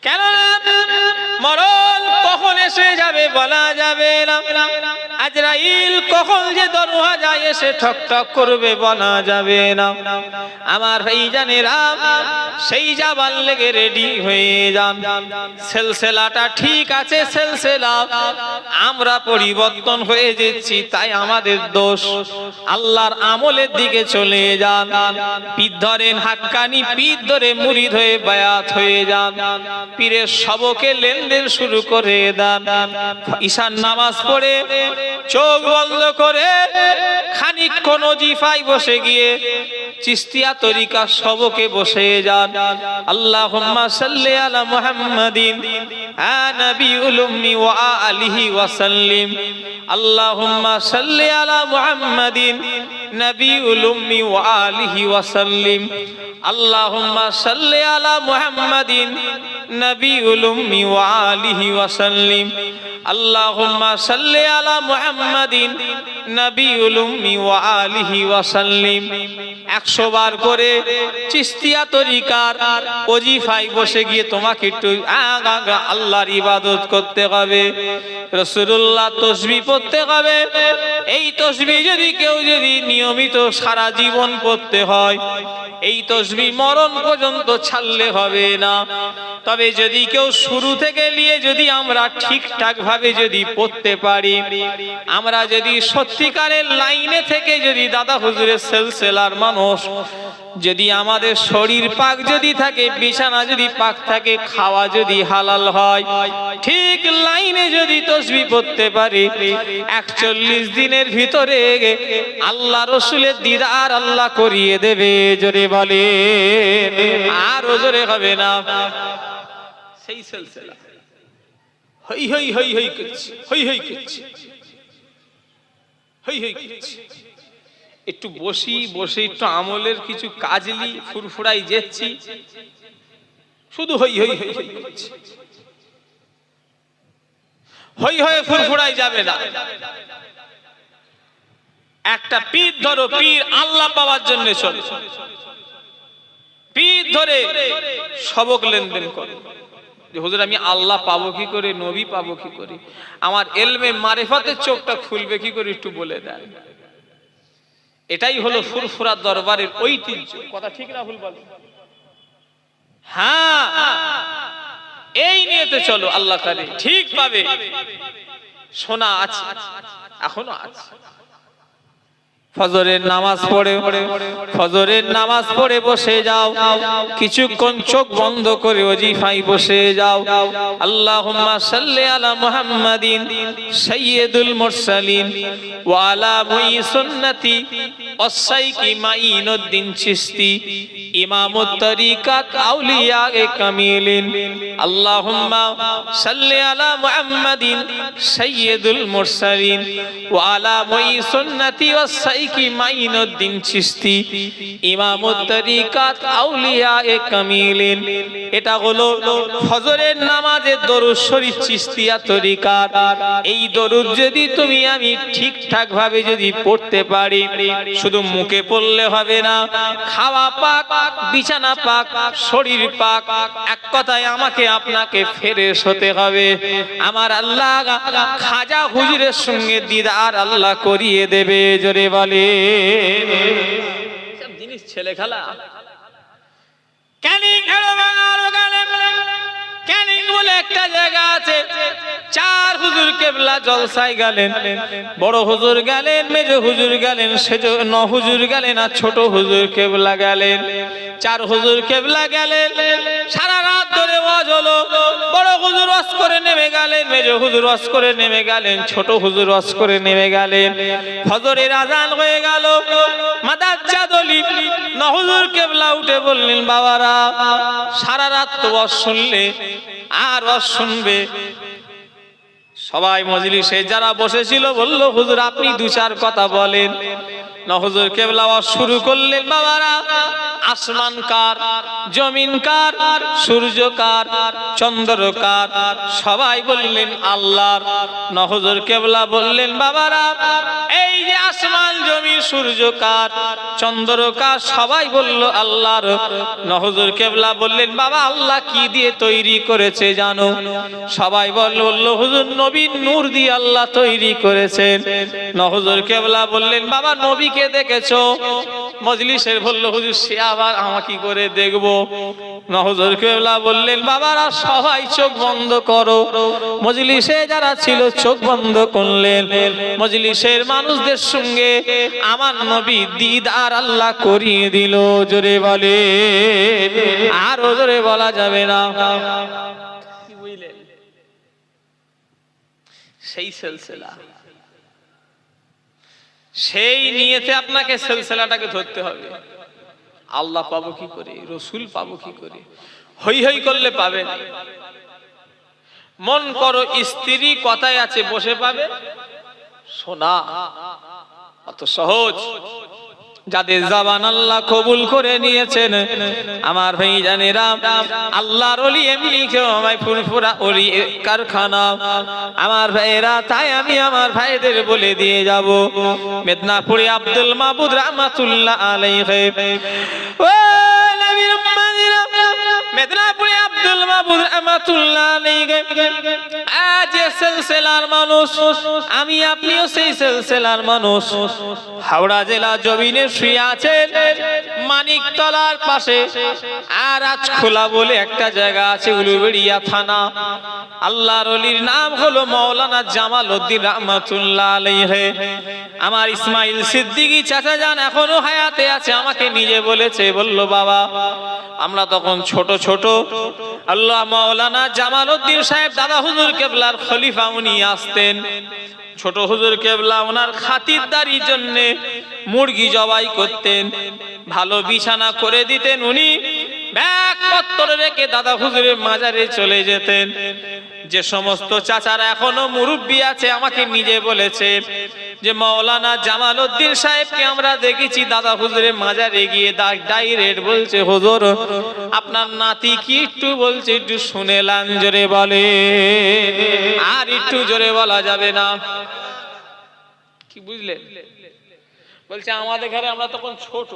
Speaker 1: কেন? মরণ কখন এসে যাবে বলা যাবে না, আজরাইল কখন যে দরওয়াজায় এসে ঠক ঠক করবে বলা যাবে না। আমার ভাইজানেরা সেই যাবার লেগে রেডি হয়ে যান। সিলসিলাটা ঠিক আছে, সিলসিলা আমরা পরিবর্তন হয়ে যাচ্ছি, তাই আমাদের দোষ। আল্লাহর আমলের দিকে চলে যান, পীর ধরেন হাক্কানি, পীর ধরে মুরিদ হয়ে বায়াত হয়ে যান, পীরের সবকে লেনদেন শুরু করে দেন। ঈশার নামাজ পড়ে চোখ বন্ধ করে খানিকক্ষণ ওজিফায় বসে গিয়ে চিশতিয়া তরিকা সবকে বসে যান। আল্লাহুম্মা সাল্লি আলা মুহাম্মাদিন আ নবিউল উম্মি ওয়া আলিহি ওয়া সাল্লিম। আল্লাহুম্মা সাল্লি আলা মুহাম্মাদিন নবিউল উম্মি ওয়া আলিহি ওয়া সাল্লিম। আল্লাহুম্মা সাল্লি আলা মুহাম্মাদিন নবিউল উম্মি ওয়া আলিহি ওয়া সাল্লিম। আল্লাহুম্মা সাল্লি আলা মুহাম্মাদিন নবিউল উম্মি ওয়া আলিহি ওয়া সাল্লিম। 100 বার করে চিশতিয়া তরিকার ওজিফায় বসে গিয়ে তোমাকে একটু আল্লাহর ইবাদত করতে হবে, রাসূলুল্লাহ তাসবিহ পড়তে হবে। এই তাসবিহ যদি কেউ যদি নিয়মিত সারা জীবন পড়তে হয়, এই তাসবিহ মরণ পর্যন্ত ছাড়লে হবে না। তবে যদি কেউ শুরু থেকে নিয়ে যদি আমরা ঠিকঠাক ভাবে যদি পড়তে পারি, আমরা যদি সত্যিকারের লাইনে থেকে যদি দাদা হুজুরের সিলসিলার মানুষ, যদি আমাদের শরীর পাক যদি থাকে, বিছানা যদি পাক থাকে, খাওয়া যদি হালাল হয়, ঠিক লাইনে যদি তাসবিহ পড়তে পারি, 41 দিনের ভিতরে আল্লাহ রসুলের দিদার আল্লাহ করিয়ে দেবে। জোরে বলে, আর জোরে হবে না? সেই সিলসিলা হই হই হই হই করছি, হই হই করছি, হই হই করছি। একটু বসি, বসে একটু আমলের কিছু কাজ লি, ফুরফুরাই যাচ্ছি, শুধু হই হই হই হই করছি। হই হয়ে ফুরফুরাই যাবে না। একটা পীর ধরো, পীর আল্লাহ পাওয়ার জন্য চলে, পীর ধরে সবক লেনদেন করো যে হুজুর আমি আল্লাহ পাবো কি করে, নবী পাবো কি করে, আমার এলমে মারিফাতের চোখটা খুলবে কি করে, একটু বলে দেন। এটাই হলো ফুরফুরা দরবারের ঐতিহ্য। কথা ঠিক না ভুল বলো? হ্যাঁ, এই নিয়েতে চলো, আল্লাহ তাআলা ঠিক পাবে। শোনা আছে, এখনো আছে। ফজরের নামাজ পড়ে, ফজরের নামাজ পড়ে বসে যাও, কিছুক্ষণ চোখ বন্ধ করে ওজিফায় বসে যাও। আল্লাহুম্মা সাল্লি আলা মুহাম্মাদিন সাইয়্যিদুল মুরসালিন ওয়া আলা মুই সুন্নতি ওয়াসাইকি মাইনুদ্দিন চিশতি ইমামুত তরিকাত আউলিয়া এ কামিলিন। আল্লাহুম্মা সাল্লি আলা মুহাম্মাদিন সাইয়্যিদুল মুরসালিন ওয়া আলা মুই সুন্নতি ওয়াসাইকি কি মাইনুদ্দিন চিশতি ইমামুত তরিকাত আউলিয়া এ কামিলিন। এটা হলো ফজরের নামাজের দরুদ শরীফ চিশতিয়া তরিকার। এই দরুদ যদি তুমি আমি ঠিকঠাক ভাবে যদি পড়তে পারি, শুধু মুখে পড়লে হবে না, খাওয়া পাক, বিছানা পাক, শরীর পাক, এক কথায় আমাকে আপনাকে ফ্রেশ হতে হবে। আমার আল্লাহ খাজা হুজুরের সঙ্গে দিদার আল্লাহ করিয়ে দেবে। জোরে বলে, ছেলে খেলা। ক্যানিং ক্যানিং বলে একটা জায়গা আছে, 4 হুজুর কেবলা জলসায় গেলেন। বড় হুজুর গেলেন, মেজ হুজুর গেলেন, সেজন্য হুজুর গেলেন, আর ছোট হুজুর কেবলা গেলেন। 4 হুজুর কেবলা গেলেন। সারা রাত ধরে ওয়াজ হলো। বড় হুজুর ওয়াজ করে নেমে গেলেন, মেজ হুজুর ওয়াজ করে নেমে গেলেন, ছোট হুজুর ওয়াজ করে নেমে গেলেন। ফজরের আযান হয়ে গেল। মাদাচ্চা দলি হুজুর কেবলা উঠে বললেন, বাবারা সারা রাত তো ওয়াজ শুনলে, আর ওয়াজ শুনবে। সবাই মজলিসে যারা বসেছিল বলল, হুজুর আপনি 2-4 কথা বলেন। হুজুর কেবলা ওয়াজ শুরু করলেন, বাবারা আসমান কার, জমিন কার, সূর্য কার, চন্দ্র কার? সবাই বললেন আল্লাহর। হুজুর কেবলা বললেন, বাবারা এই যে আসমান, জমিন, সূর্য কার, চন্দ্র কার? সবাই বলল আল্লাহর। হুজুর কেবলা বললেন, বাবা আল্লাহ কি দিয়ে তৈরি করেছে জানো? সবাই বলল, হুজুর নবীর নূর দিয়ে আল্লাহ তৈরি করেছেন। হুজুর কেবলা বললেন, বাবা নবীকে দেখেছো? মজলিসের বলল, হুজুর সে আবার আমাকে কি করে দেখবো? হুজুর কেবলা বললেন, বাবারা সবাই চোখ বন্ধ করো। মজলিসে যারা ছিল চোখ বন্ধ করলেন। মজলিসের মানুষদের সঙ্গে আমার নবী দিদার আল্লাহ করিয়ে দিল। জোরে বলে, আর জোরে বলা যাবে না। কি বুঝলেন? সেই সিলসিলা, সেই নিয়েতে আপনাকে সিলসিলাটাকে ধরতে হবে। আল্লাহ পাবো কি করে, রসুল পাবো কি করে? হই হই করলে পাবে না। মন করো স্ত্রী কথায় আছে বসে পাবে শোনা, অত সহজ। যাদের জবান আল্লাহ কবুল করে নিয়েছেন আমার ভাই জানেরা, আল্লাহর ওলি এমনি কেউ আমায় ফুরফুরা ওলি কারখানা আমার ভাইরা। তাই আমি আমার ভাইদের বলে দিয়ে যাব, মেদিনীপুরে আব্দুল মাহমুদ রহমাতুল্লাহ আলাইহি, ও নবীর উম্মতিরা, মেদিনীপুরে আব্দুল মাহমুদ রহমাতুল্লাহ আলাইহি আজ সিলসিলার মানুষ, আমি আপনিও সেই সিলসিলার মানুষ। হাওড়া জেলা জমিনে শুয়ে আছেন মানিকতলার পাশে আর আজ খোলা বলে একটা জায়গা আছে, উলুবেড়িয়া থানা। আল্লাহর ওলির নাম হলো মাওলানা জামাল উদ্দিন রহমাতুল্লাহ আলাইহি। আমার ইসমাইল সিদ্দিকী চাচা যান এখনো হায়াতে আছে, আমাকে নিজে বলেছে, বলল বাবা আমরা তখন ছোট ছোট, আল্লাহ মাওলানা জামাল উদ্দিন সাহেব দাদা হুজুর কেবলার খলিফা, উনি আসতেন। ছোট হুজুর কেবলা ওনার খাতিরদারির জন্য মুরগি জবাই করতেন, ভালো বিছানা করে দিতেন। উনি ব্যাগপত্র রেখে দাদা হুজুরের মাজারে চলে যেতেন। যে সমস্ত চাচারা এখনো মুরব্বী আছে আমাকে নিজে বলেছে যে মাওলানা জামাল উদ্দিন সাহেবকে আমরা দেখেছি দাদা হুজুরের মাজারে গিয়ে ডাইরেক্ট বলছে, হুজুর আপনার নাতি কি একটু বলছে, একটু শুনেলাম। জোরে বলে, আর একটু জোরে বলা যাবে না। কি বুঝলেন? বলছে আমাদের ঘরে আমরা তখন ছোট।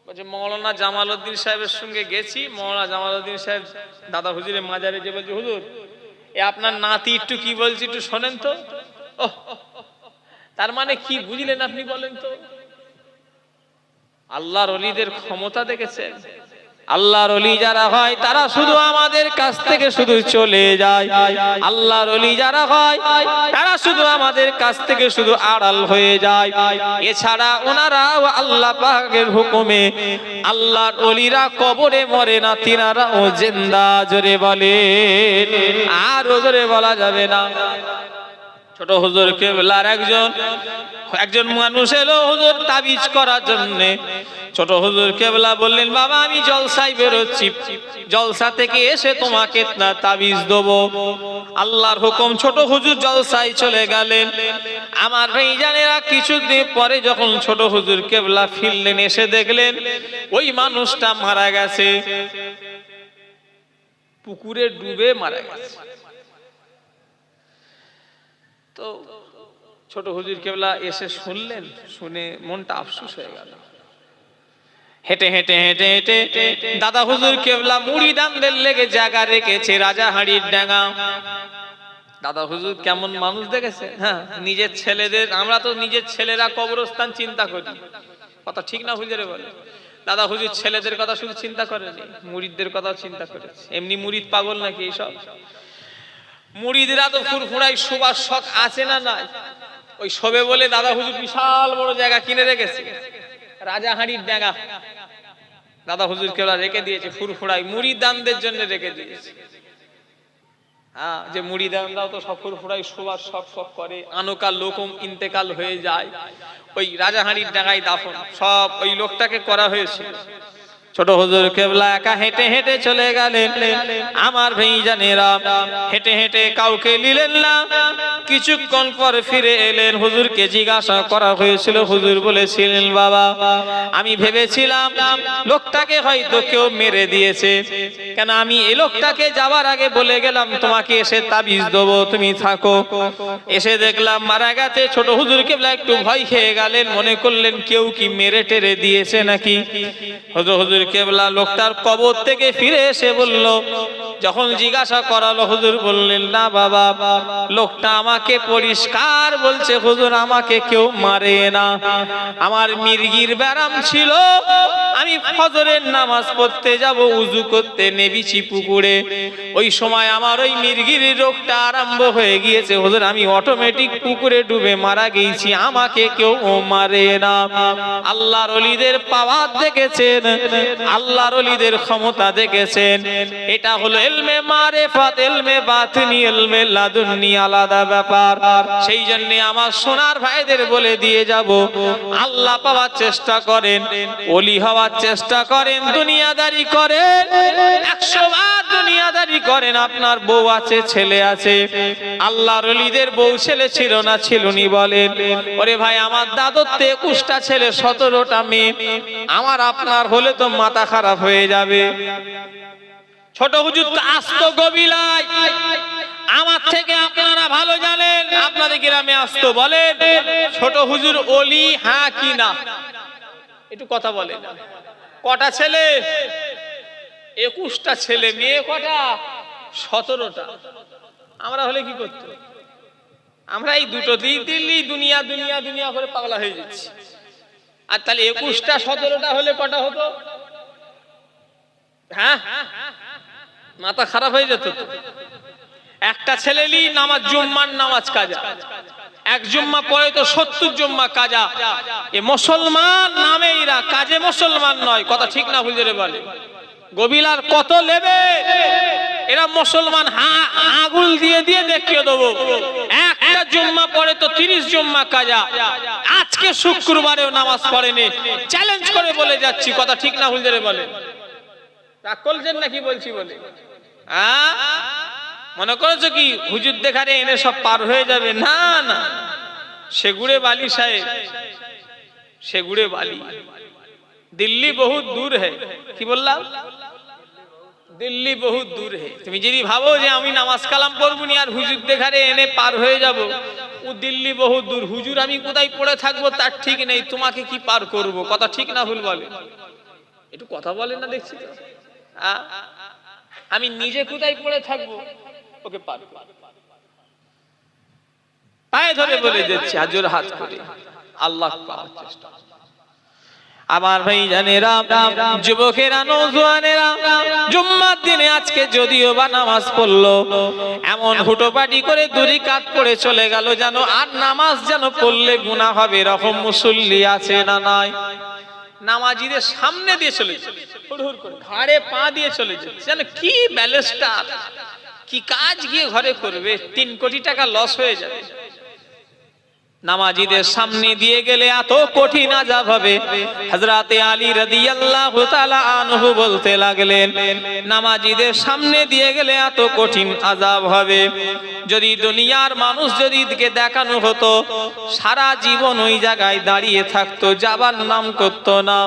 Speaker 1: বলছে মাওলানা জামাল উদ্দিন সাহেবের সঙ্গে গেছি, মাওলানা জামাল উদ্দিন সাহেব দাদা হুজুরের মাজারে যে বলছে, হুজুর এ আপনার নাতি একটু কি বলছে একটু শোনেন তো। তার মানে কি বুঝলেন আপনি বলেন তো? আল্লাহর ওলিদের ক্ষমতা দেখেছেন? আল্লাহর ওলি যারা হয় তারা শুধু আমাদের কাছ থেকে শুধু চলে যায়। আল্লাহর ওলি যারা হয় তারা শুধু আমাদের কাছ থেকে শুধু আড়াল হয়ে যায়। এছাড়া ওনারাও আল্লাহ পাকের হুকুমে, আল্লাহর ওলিরা কবরে মরে না, তিনারাও জিন্দা। জোরে বলে, আর জোরে বলা যাবে না। ছোট হুজুর কেবলার একজন মানুষ এলো হুজুর তাবিজ করার জন্য। ছোট হুজুর কেবলা বললেন, বাবা আমি জলসায় বেরোচ্ছি, জলসা থেকে এসে তোমাকে তাবিজ দেবো। আল্লাহর হুকুম, ছোট হুজুর জলসায় চলে গেলেন। আমার ভাইজানেরা কিছুদিন পরে যখন ছোট হুজুর কেবলা ফিরলেন, এসে দেখলেন ওই মানুষটা মারা গেছে, পুকুরে ডুবে মারা গেছে। তো ছোট হুজুর কেবলা এসে শুনলেন, শুনে মনটা আফসোস হয়ে গেল। হেঁটে হেঁটে হেঁটে হেঁটে দাদা হুজুর কেবলা মুড়ি দামদের লেগে জায়গা রেখেছে রাজাহাড়ির ডাঙ্গা। দাদা হুজুর কেমন মানুষ দেখেছে? হ্যাঁ, নিজের ছেলেদের, আমরা তো নিজের ছেলেরা কবরস্থান চিন্তা করি, কথা ঠিক না হুজুরে বলে? দাদা হুজুর ছেলেদের কথা শুধু চিন্তা করেনি, মুরিদদের কথাও চিন্তা করেছে। এমনি মুরিদ পাগল নাকি এইসব? মুরিদরা তো ফুরফুরাই শোবার শখ আছে না নাই? ওই শোবে বলে দাদা হুজুর বিশাল বড় জায়গা কিনে রেখেছে, রাজাহাঁড়ির ডাঙ্গা দাদা হুজুর কেবল রেখে দিয়েছে ফুরফুরাই, মুরিদানদের জন্য রেখে দিয়েছে। হ্যাঁ, যে মুরিদানরাও তো সব ফুরফুরাই শোবার শখ শখ করে, আনকাল লোকম ইন্তেকাল হয়ে যায়, ওই রাজাহাঁড়ির ডাঙ্গায় দাফন সব ওই লোকটাকে করা হয়েছে। ছোট হুজুর কেবলা একা হেঁটে হেঁটে চলে গেলেন। আমার ভাইজানেরা হেঁটে হেঁটে কাউকে নিলেন না, কিছুক্ষণ পর ফিরে এলেন। হুজুরকে জিজ্ঞাসা করা হয়েছিল, হুজুর বলেছিলেন বাবা আমি ভেবেছিলাম লোকটাকে হয়তো কেউ মেরে দিয়েছে, কেন আমি এই লোকটাকে যাওয়ার আগে বলে গেলাম তোমাকে এসে তাবিজ দেবো, তুমি থাকো। এসে দেখলাম মারা গেছে। ছোট হুজুর কেবলা একটু ভয় খেয়ে গেলেন, মনে করলেন কেউ কি মেরে টেরে দিয়েছে নাকি। হুজুর কেবলা লোকটার কবর থেকে ফিরে এসে বলল, যখন জিজ্ঞাসা করালো হুজুর বললেন না বাবা লোকটা আমাকে পরিষ্কার বলছে হুজুর আমাকে কেউ মারে না, আমার মির্গির ব্যারাম ছিল, আমি ফজরের নামাজ পড়তে যাব, উযু করতে নেমেছি পুকুরে, ওই সময় আমার ওই মির্গির রোগটা আরম্ভ হয়ে গিয়েছে হুজুর, আমি অটোমেটিক পুকুরে ডুবে মারা গেছি, আমাকে কেউ মারে না। আল্লাহর ওলিদের পাওয়ার দেখেছেন, আল্লাহর ওলিদের ক্ষমতা দেখেছেন। এটা হলো ইলমে মারিফাত, ইলমে বাতিনি, ইলমে লাদুন্নি, আলাদা ব্যাপার। সেই জন্য আমার সোনার ভাইদের বলে দিয়ে যাব, আল্লাহ পাওয়ার চেষ্টা করেন, ওলি হওয়ার চেষ্টা করেন, দুনিয়াদারি করেন, 100 বার দুনিয়াদারি করেন। আপনার বউ আছে, ছেলে আছে, আল্লাহর ওলিদের বউ ছেলে ছিল না ছিলনি বলেন? ওরে ভাই আমার দাদুর 21টা ছেলে 17টা মেয়ে, আমার আপনার হলে তো মাথা খারাপ হয়ে যাবে। ছোট হুজুর তো আসতো গবিলায়, আমার থেকে আপনারা ভালো জানেন, আপনাদের গ্রামে আসতো। বলেন ছোট হুজুর ওলি হ্যাঁ কি না, একটু কথা বলেন। কটা ছেলে? 21টা ছেলে, মেয়ে কটা? 17টা। আমরা হলে কি করতো? আমরা এই দুটো দিল্লি দুনিয়া দুনিয়া দুনিয়া করে পাগলা হয়ে যাচ্ছি। আর তাহলে 21টা 17টা হলে কটা হতো? হ্যাঁ, মাথা খারাপ হয়ে যেত। একটা ছেলেলি নামাজ, জুম্মার নামাজ কাজা, এক জুম্মা পরে তো 70 জুম্মা কাজা। এ মুসলমান নামে এরা, কাজে মুসলমান নয়। কথা ঠিক না হুজুরে বলে? গবিলার কত লেবে এরা মুসলমান, আগুল দিয়ে দিয়ে দেখিয়ে দেবো। একটা জুম্মা পরে তো 30 জুম্মা কাজা, আজকে শুক্রবারেও নামাজ পড়েনি, চ্যালেঞ্জ করে বলে যাচ্ছি। কথা ঠিক না হুজুরে বলে? রাগ করছেন নাকি বলছি বলে? মনে করেছো কি হুজুর দেখারে এনে সব পার হয়ে যাবে? না না, সেগুড়ে বালি সাহেব, সেগুড়ে বালি। দিল্লি বহুত দূর है। কি বললাম? দিল্লি বহুত দূর है। তুমি যদি ভাবো যে আমি নামাজ কালাম পড়বো নি আর হুজুর দেখারে এনে পার হয়ে যাব, ও দিল্লি বহুত দূর। হুজুর আমি কোথায় পড়ে থাকবো তার ঠিক নেই, তোমাকে কি পার করব? কথা ঠিক না ভুল বলে? একটু কথা বলে না দেখছি তো। আমি নিজে কোথায় পড়ে থাকবো ওকে পার করব। পায়ে ধরে বলে দিচ্ছি হাজুর হাত করে, আল্লাহ পাওয়ার চেষ্টা। আমার ভাই জানেরা, যুবকেরা, নওজোয়ানেরা, জুম্মার দিনে আজকে যদিও বা নামাজ পড়লো, এমন হুটোপাটি করে 2 রাকাত পড়ে চলে গেল যেন আর নামাজ যেন পড়লে গুনাহ হবে, এরকম মুসল্লি আছে না নাই? নামাজিদের সামনে দিয়ে চলে যাচ্ছে, হুড়হুড় করে ঘাড়ে পা দিয়ে চলে যাচ্ছে, যেন কি ব্যালেস্টার, কি কাজ গিয়ে ঘরে করবে, 3 কোটি টাকা লস হয়ে যাবে। নামাজিদের সামনে দিয়ে গেলে এত কঠিন আযাব হবে। হযরতে আলী রাদিয়াল্লাহু তাআলা আনহু বলতে লাগলেন, নামাজিদের সামনে দিয়ে গেলে এত কঠিন আযাব হবে, যদি দুনিয়ার মানুষ যদি দেখানো হতো সারা জীবন ওই জায়গায় দাঁড়িয়ে থাকতো, যাবার নাম করতো না।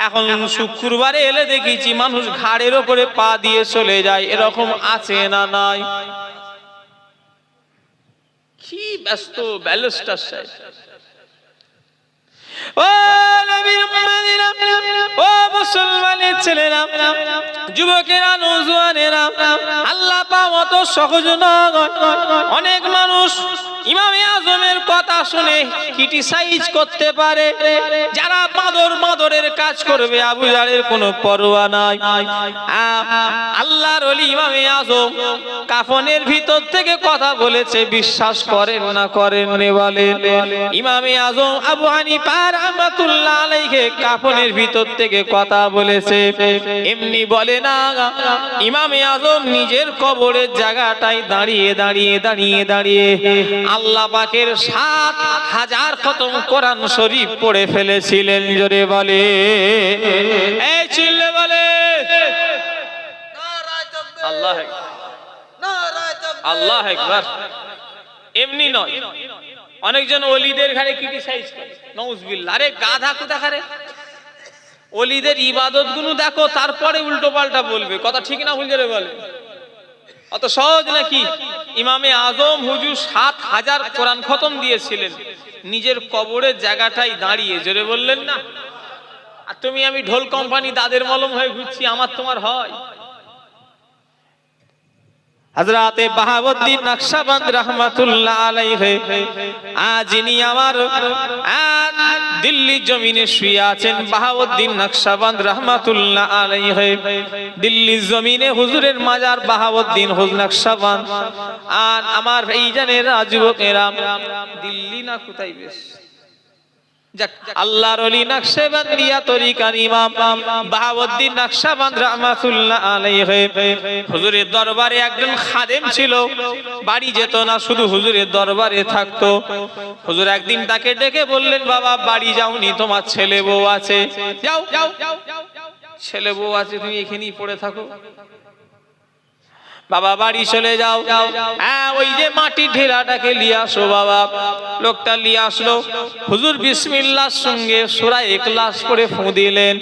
Speaker 1: এখন শুক্রবারে এলে দেখেছি মানুষ ঘাড়ের উপরে পা দিয়ে চলে যায়, এরকম আছে না নাই? কি ব্যস্ত ব্যালেস্টার সাহেব। ও নবীর উম্মতিরা, ও মুসলমানের ছেলেরা, যুবকেরা, নওজোয়ানেরা, আল্লাহ পাওয়া অত সহজ নয়। অনেক মানুষ ইমামে আজমের কথা শুনে ক্রিটিসাইজ করতে পারে, যারা মাদরের কাজ করবে আবু জাহেলের কোনো পরোয়া নাই। আল্লাহর ওলি ইমামে আজম কাফনের ভিতর থেকে কথা বলেছে, বিশ্বাস করেন না করেন রে বলে। ইমামে আজম আবু হানিফা রাহমাতুল্লাহ আলাইহি কাফনের ভিতর থেকে কথা বলেছে, এমনি বলে না। ইমামে আজম নিজের কবরের জায়গাটায় দাঁড়িয়ে দাঁড়িয়ে দাঁড়িয়ে দাঁড়িয়ে আল্লাহ পাকের ৭,০০০ খতম কোরআন শরীফ পড়ে ফেলেছিলেন। জোরে বলে, এই চিল্লে বলে আল্লাহ আল্লাহ আকবার। এমনি নয়, অনেকজন ওলিদের ঘাড়ে ক্রিটিসাইজ করে, নাউজুবিল্লাহ। আরে গাধা কোথাকারে, ওলিদের ইবাদত গুলো দেখো, তারপরে উল্টো পাল্টা বলবে, কথা ঠিক না ভুল করে বলে। অত সহজ নাকি? ইমামে আজম হুজুর ৭,০০০ কোরআন খতম দিয়েছিলেন নিজের কবরের জায়গাটাই দাঁড়িয়ে। জোরে বললেন না। আর তুমি আমি ঢোল কোম্পানি দাদের মলম হয়ে ঘুরছি, আমার তোমার হয়? হযরতে বাহাউদ্দিন নকশবন্দ রাহমাতুল্লাহ আলাইহি যিনি আমার দিল্লি জমিনে শুয়ে আছেন, বাহাউদ্দিন নকশবন্দ রাহমাতুল্লাহ আলাইহি দিল্লি জমিনে হুজুরের মাজার বাহাউদ্দিন নকশবন্দ। আর আমার এই জানেরা যুবকেরা, দিল্লি না কোথায় বেশ, আল্লাহর ওলি নকশবন্দিয়া তরিকার ইমাম বাহাউদ্দিন নকশবন্দ রাহমাতুল্লাহ আলাইহি হুজুরের দরবারে একজন খাদেম ছিল, বাড়ি যেত না, শুধু হুজুরের দরবারে থাকতো। হুজুর একদিন তাকে ডেকে বললেন, বাবা বাড়ি যাওনি, তোমার ছেলে বউ আছে, যাও ছেলে বউ আছে, তুমি এখানেই পড়ে থাকো। বাবা বাড়ি চলে যাও, হ্যাঁ ওই যে মাটির ঢেলাটাকে নিয়ে আসো। বাবা লোকটা নিয়ে আসলো, হুজুর বিসমিল্লাহর সঙ্গে সূরা ইখলাস পড়ে ফু দিলেন,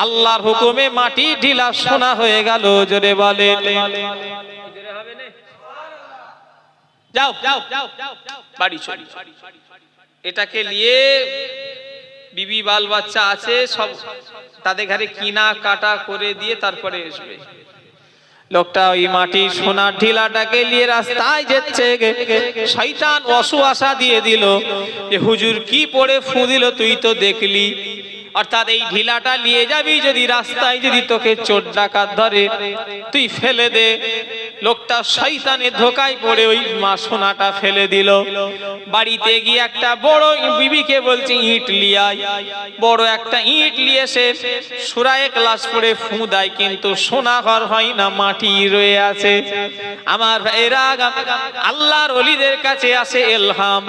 Speaker 1: আল্লাহর হুকুমে মাটির ঢিলা সোনা হয়ে গেল। জোরে বলে, যাও বাড়ি চলো। এটাকে নিয়ে বিবি বাল বাচ্চা আছে, সব তাদের ঘরে কিনা কাটা করে দিয়ে তারপরে আসবে। লোকটা ওই মাটির সোনার ঢিলাটাকে নিয়ে রাস্তায় যাচ্ছে, শয়তান ওয়াসওয়াসা দিয়ে দিল যে হুজুর কি পড়ে ফু দিল, তুই তো দেখলি। অর্থাৎ এই ঢিলাটা নিয়ে যাবি, যদি রাস্তায় যদি তোকে চোর ডাকাত ধরে তুই ফেলে দে। লোকটা শয়তানের ধোকায় পড়ে ওই মা সোনাটা ফেলে দিল। বাড়িতে গিয়ে একটা বড় বিবিকে বলছে ইট লিয়াই, বড় একটা ইট নিয়ে এসে সূরা ইখলাস পড়ে ফু দেয়, কিন্তু সোনা ঘর হয় না, মাটি রয়ে আছে। আমার ভাইরা, আল্লাহর ওলিদের কাছে আসে ইলহাম,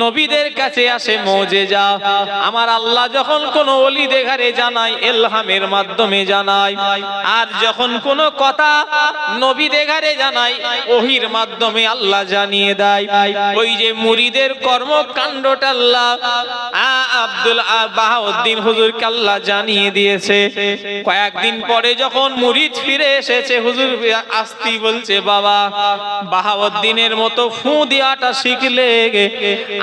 Speaker 1: নবীদের কাছে আসে মুজিজা। আমার আল্লাহ যখন কোন ওলিদের ঘরে জানায়, ইলহামের মাধ্যমে জানায়, আর যখন কোন কথা নবীদের ঘরে জানায়, ওহির মাধ্যমে আল্লাহ জানিয়ে দেয়। ওই যে মুরিদের কর্মকাণ্ডটা আল্লাহ আব্দুল বাহাউদ্দিন হুজুরকে আল্লাহ জানিয়ে দিয়েছে। কয়েকদিন পরে যখন মুরিদ ফিরে এসেছে, হুজুর আসতি বলছে, বাবা বাহাউদ্দিনের মতো ফু দেওয়াটা শিখলে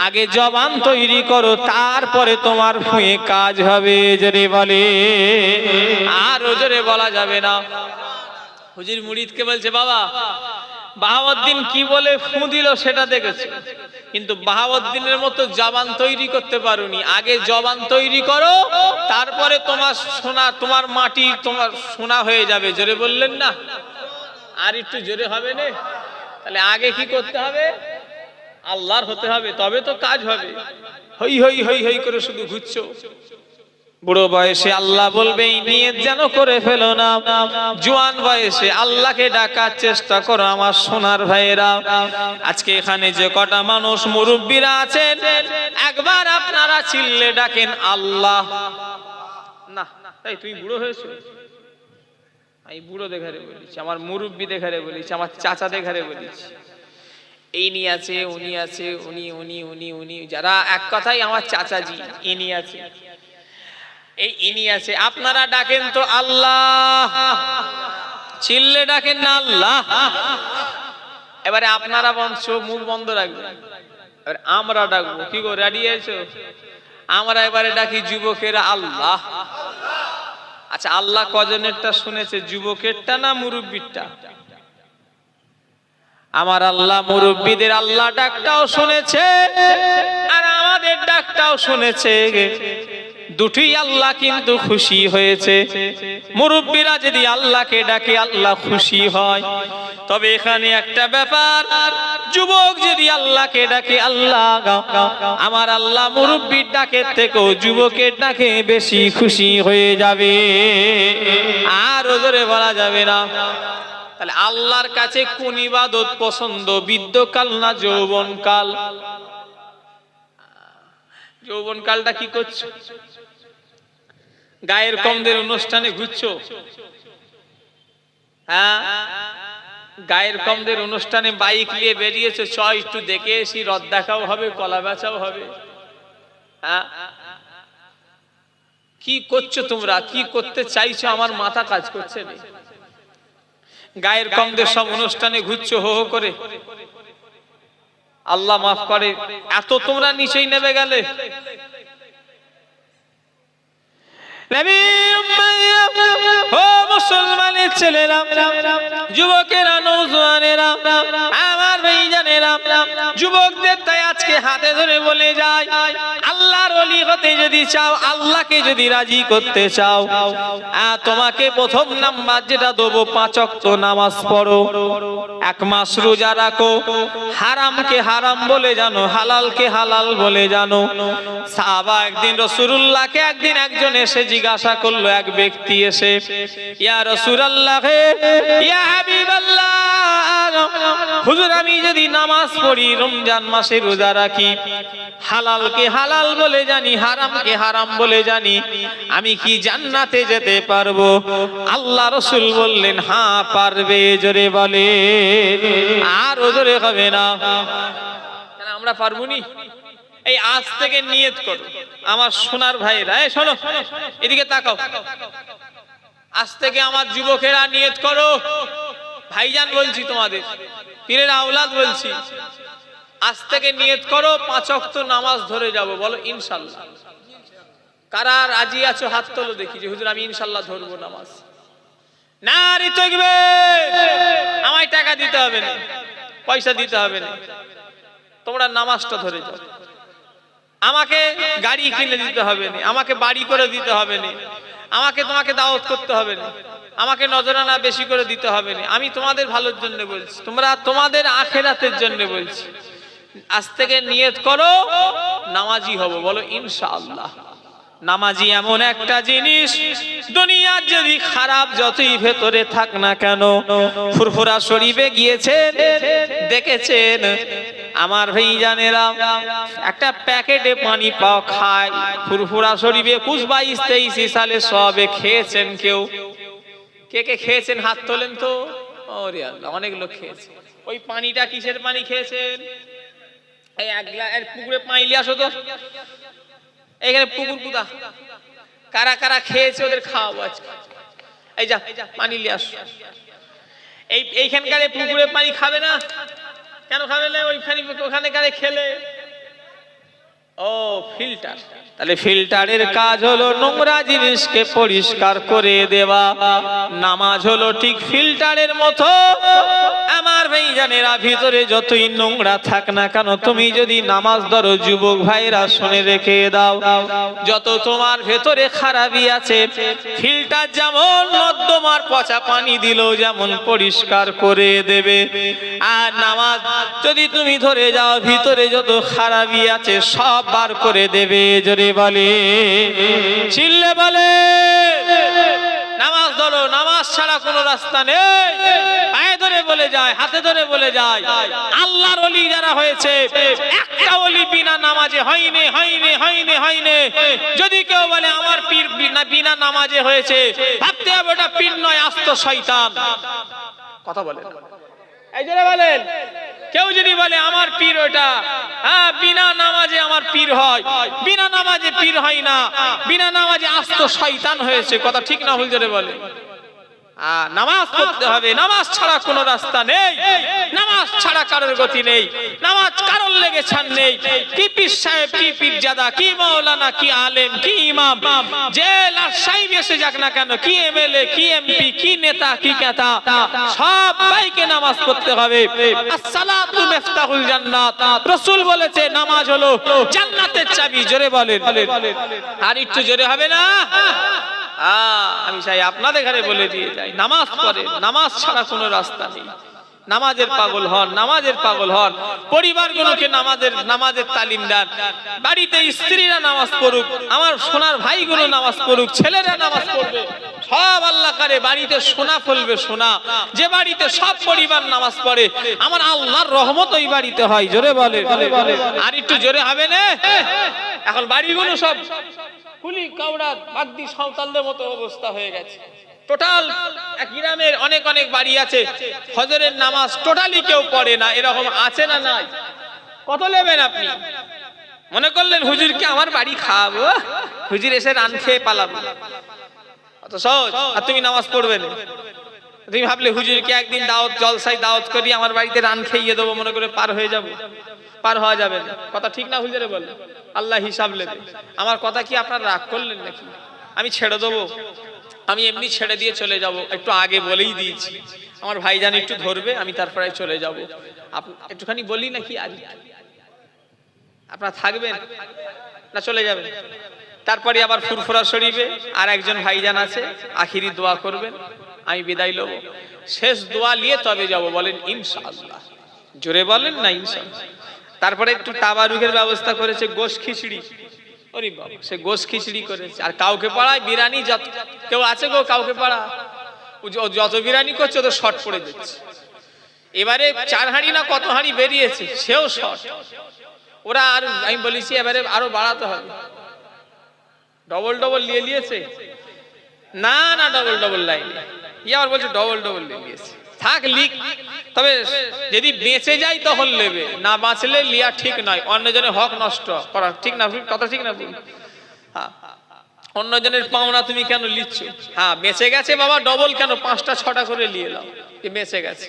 Speaker 1: আগে জবান তৈরি করো, তারপরে তোমার ফুঁয়ে কাজ হবে। জোরে বলে, আর জোরে বলা যাবে না। হুজুর মুরিদকে বলছে, বাবা বাহাউদ্দিন কি বলে ফু দিল সেটা দেখেছি, কিন্তু বাহাউদ্দিনের মতো জবান তৈরি করতে পারোনি, আগে জবান তৈরি করো, তারপরে তোমার সোনা, তোমার মাটি তোমার সোনা হয়ে যাবে। জোরে বললেন না? আর একটু জোরে হবে না? তাহলে আগে কি করতে হবে? আল্লাহর হতে হবে, তবে তো কাজ হবে। হই হই হই হই করে শুধু ঘুরছো। বুড়ো বয়সে আল্লাহ বলবে এই নিয়ত যেন করে ফেলো না। জওয়ান বয়সে আল্লাহকে ডাকার চেষ্টা করো আমার সোনার ভাইয়েরা। আজকে এখানে যে কটা মানুষ মুরব্বীরা আছেন, একবার আপনারা চিল্লে ডাকেন আল্লাহ। না তাই তুমি বুড়ো হয়েছো? আমি বুড়ো দেখারে বলেছি, আমার মুরব্বী দেখারে বলেছি, আমার চাচা দেখারে বলেছি। এই নি আছে, উনি আছে, উনি উনি উনি উনি, যারা এক কথাই আমার চাচাজি, ইনি আছে, এই ইনি আছে। আপনারা ডাকেন তো আল্লাহ, চিল্লে ডাকেন না আল্লাহ। এবারে আপনারা মুখ বন্ধ রাখবেন, এবার আমরা ডাকবো। কি গো, রেডি আছো? আমরা এবারে ডাকি যুবকেরা আল্লাহ। আচ্ছা, আল্লাহ কজনেরটা শুনেছে, যুবকেরটা না মুরব্বীরটা? আমার আল্লাহ মুরব্বিদের আল্লাহ ডাকটাও শুনেছে আর আমাদের ডাকটাও শুনেছে, দুটোই আল্লাহ কিন্তু খুশি হয়েছে। মুরব্বিরা যদি আল্লাহকে ডাকে আল্লাহ খুশি হয়। তবে এখানে একটা ব্যাপার, যুবক যদি আল্লাহকে ডাকে আল্লাহ, আমার আল্লাহ মুরব্বির ডাকের থেকেও যুবকের ডাকে বেশি খুশি হয়ে যাবে, আর ওজরে বলা যাবে না। তাহলে আল্লাহর কাছে কোন ইবাদত পছন্দ, বৃদ্ধকাল না যৌবনকাল? যৌবনকালটা কি করছো? গায়ের কমদের অনুষ্ঠানে ঘুরছো? হ্যাঁ, গায়ের কমদের অনুষ্ঠানে বাইক নিয়ে বেরিয়েছো, চ একটু দেখে এসি, রদ দেখাও হবে, কলা বেচাও হবে। হ্যাঁ, কি করছো তোমরা? কি করতে চাইছো? আমার মাথা কাজ করছে না। গায়ের কমদের সব অনুষ্ঠানে ঘুরছো হো হো করে। আল্লাহ মাফ করে, এত তোমরা নিচেই নেমে গেলে। ও মুসলমানের ছেলেরা, যুবকেরা, নওজোয়ানেরা, আমার ভাইজানেরা, যুবকদের তাই আজকে হাতে ধরে বলে যায়, আল্লাহর ওলি হতে যদি চাও, আল্লাহকে যদি রাজি করতে চাও, তোমাকে প্রথম নাম্বার যেটা দেবো, 5 ওয়াক্ত নামাজ পড়ো, 1 মাস রোজা রাখো, হারামকে হারাম বলে জানো, হালালকে হালাল বলে জানো। সাহাবা একদিন রাসূলুল্লাহকে একজন এসে জিজ্ঞাসা করলো, এক ব্যক্তি এসে, ইয়া রাসূলুল্লাহ, ইয়া হাবিবাল্লাহ, হুজুর আমি যদি নামাজ পড়ি, রমজান মাসে রোজা রাখি, হালালকে হালাল বলে জানি, হারামকে হারাম বলে জানি, আমি কি জান্নাতে যেতে পারবো? আল্লাহ রাসূল বললেন, হ্যাঁ পারবে, জোরে বলে, আর জোরে হবে না। আমরা পারবো নি? এই আজ থেকে নিয়ত করো আমার সোনার ভাইরা, এই শোনো, এদিকে তাকাও, আজ থেকে আমার যুবকেরা নিয়ত করো, ভাইজান বলছি, তোমাদের পীরের আওলাদ বলছি, আজ থেকে নিয়ত করো 5 ওয়াক্ত নামাজ ধরে যাব। বলো ইনশাআল্লাহ। কারা রাজি আছো হাত তোলো দেখি, যে হুজুর আমি ইনশাআল্লাহ ধরবো নামাজ। নারী তাকবীর। আমায় টাকা দিতে হবে না, পয়সা দিতে হবে না, তোমরা নামাজটা ধরে যাও। আমাকে গাড়ি কিনে দিতে হবে না, আমাকে বাড়ি করে দিতে হবে না, আমাকে তোমাকে দাওয়াত করতে হবে না, আমাকে নজরানা বেশি করে দিতে হবে না। আমি তোমাদের ভালোর জন্য বলছি, তোমরা তোমাদের আখিরাতের জন্য বলছি। আজ থেকে নিয়ত করো নামাজি হব। বলো ইনশাআল্লাহ। নামাজি এমন একটা জিনিস, দুনিয়ার যদি খারাপ যতই ভেতরে থাক না কেন, ফুরফুরা শরীফে গিয়েছেন, দেখেছেন আমার ভাইজানেরা, একটা প্যাকেটে পানি পাও খায়, ফুরফুরা শরীফে 22-23 সালে সবে খেয়েছেন। কেউ কে কে খেয়েছেন হাত তোলেন তো? ওরে আল্লাহ, অনেক লোক খেয়েছে। ওই পানিটা কিসের পানি খেয়েছেন? এই এক গ্লাস পুকুরে পানি নিয়ে আসো তো, এখানে পুকুর কুদা, কারা কারা খেয়েছে ওদের খাওয়াবো আজকে। এই যা পানি নিয়ে আসো। এইখানকার পুকুরে পানি খাবে না কেন? খাবে না, ওখানে কারে খেলে। ও ফিল্টার, তাহলে ফিল্টারের কাজ হলো নোংরা জিনিসকে পরিষ্কার করে দেওয়া। নামাজ হলো ঠিক ফিল্টারের মতো। আমার ভাইজানেরা, ভিতরে যতই নোংরা থাক না কেন, তুমি যদি নামাজ ধরো, যুবক ভাইরা শুনে রেখে দাও, যত তোমার ভেতরে খারাপই আছে, ফিল্টার যেমন নর্দমার পচা পানি দিলেও যেমন পরিষ্কার করে দেবে, আর নামাজ যদি তুমি ধরে যাও, ভিতরে যত খারাপই আছে সব বার করে দেবে। জোরে বলে, চিল্লে বলে, নামাজ ধরো, নামাজ ছাড়া কোনো রাস্তা নেই। পায়ে ধরে বলে যায়, হাতে ধরে বলে যায়, আল্লাহর ওলি যারা হয়েছে, একটা ওলি বিনা নামাজে হয়নি, হয়নি, হয়নি, হয়নি। যদি কেউ বলে আমার পীর বিনা নামাজে হয়েছে, ভাবতে হবে ওটা পীর নয়, আস্ত শয়তান। কথা বলে, এই জন্য বলেন, কেউ যদি বলে আমার পীর ওটা, হ্যাঁ বিনা নামাজে আমার পীর হয়, বিনা নামাজে পীর হয় না, বিনা নামাজে আস্ত শয়তান হয়েছে। কথা ঠিক না ভুল? জোরে বলে। নামাজ পড়তে হবে, নামাজ ছাড়া কোনো রাস্তা নেই, নামাজ ছাড়া কারোর গতি নেই, নামাজ কারোর লেগে ছাড় নেই। কি পীর সাহেব, কি পীরজাদা, কি মাওলানা, কি আলেম, কি ইমাম, যে সাহেব এসে যাক না কেন, কি এমএলএ, কি এমপি, কি নেতা, কি কেতা, সবাইকে নামাজ পড়তে হবে। আসসালাতু মিফতাহুল জান্নাত, রাসূল বলেছে নামাজ হলো জান্নাতের চাবি। জোরে বলেন, আর একটু জোরে হবে না? আমি চাই আপনাদের ঘরে বলে দিয়ে যাই, নামাজ পড়েন, নামাজ ছাড়া কোনো রাস্তা নেই। নামাজের পাগল হন, নামাজের পাগল হন। পরিবারগুলোকে নামাজের তালিম দেন। বাড়িতে স্ত্রীরা নামাজ পড়ুক, আমার সোনার ভাইগুলো নামাজ পড়ুক, ছেলেরা নামাজ পড়বে, সব আল্লাহ করে বাড়িতে সোনা ফলবে, সোনা। যে বাড়িতে সব পরিবার নামাজ পড়ে, আমার আল্লাহর রহমত ওই বাড়িতে হয়। জোরে বলে, আর একটু জোরে হবে না? এখন বাড়িগুলো সব কুলি কাউড়া বাগদি সাঁওতালদের মতো অবস্থা হয়ে গেছে। টোটাল এক গ্রামের অনেক অনেক বাড়ি আছে, ফজরের নামাজ টোটালি কেউ পড়ে না। এরকম আছে না নাই? কত নেবেন আপনি? মনে করলেন হুজুরকে আমার বাড়ি খাওয়াবো, হুজুর এসে রান খেয়ে পালাবো, অত সহজ? আর তুমি নামাজ পড়বে না? তুমি ভাবলে হুজুরকে একদিন দাওয়াত, জলসায় দাওয়াত করি আমার বাড়িতে রান খেয়ে দেবো, মনে করে পার হয়ে যাবো? পার হওয়া যাবে না। কথা ঠিক না হুজুরে বলে? আল্লাহ হিসাব নেবে। আমার কথা কি আপনারা রাগ করলেন নাকি? আমি ছেড়ে দেবো, আমি এমনি ছেড়ে দিয়ে চলে যাব। একটু আগে বলেই দিয়েছি, আমার ভাইজান একটু ধরবে, আমি তারপরে চলে যাব। একটুখানি বলি নাকি? আর আপনারা থাকবেন না চলে যাবেন? তারপরে আবার ফুরফুরা শরীফে আর একজন ভাইজান আছে, আখিরি দোয়া করবেন, আমি বিদায় লব। শেষ দোয়া নিয়ে তবে যাব। বলেন ইনশাআল্লাহ। জোরে বলেন না ইনশাআল্লাহ। তারপরে একটু তাবারুকের ব্যবস্থা করেছে, গোশ খিচড়ি। ওরে বাবা, সে গোশ খিচড়ি করেছে। আর কাউকে পাড়ায় বিরিয়ানি, যত কেউ আছে গো কাউকে পাড়া, যত বিরিয়ানি করছে তো শর্ট পড়ে যাচ্ছে। এবারে 4 হাঁড়ি না কত হাঁড়ি বেরিয়েছে, সেও শর্ট। ওরা আর আমি বলেছি এবারে আরো বাড়াতে হবে। ডবল ডবল নিয়েছে না, না ডবল ডবল লাইন। আবার বলছে ডবল ডবল নিয়েছে। থাক লিক, তবে যদি বেঁচে যায় তখন নেবে, না বাঁচলে লিয়া ঠিক নয়। অন্যজনের হক নষ্ট করা ঠিক না। কথা ঠিক না? হ্যাঁ, অন্যজনের পাওনা তুমি কেন লিচ্ছ? হ্যাঁ, বেঁচে গেছে বাবা, ডবল কেন? 5টা 6টা করে নিয়ে নাও, বেঁচে গেছে।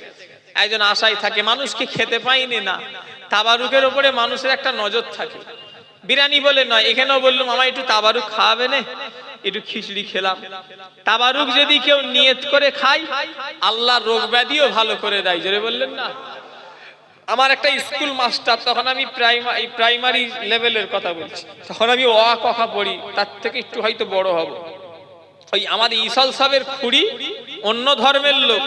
Speaker 1: একজন আশায় থাকে, মানুষকে খেতে পাইনি না। তাবারুকের উপরে মানুষের একটা নজর থাকে। বিরিয়ানি বলে নয়, এখানেও বললাম আমার একটু তাবারুক খাওয়াবে না, একটু খিচড়ি খেলাম। তাবারুক যদি কেউ নিয়ত করে খায়, আল্লাহ রোগ ব্যাধিও ভালো করে দেয়। জোরে বললেন না? আমার একটা স্কুল মাস্টার, তখন আমি প্রাইমারি লেভেলের কথা বলছি, তখন আমি অ ক খ পড়ি, তার থেকে একটু হয়তো বড় হব। ওই আমাদের ইসাল সাহেবের খুড়ি অন্য ধর্মের লোক,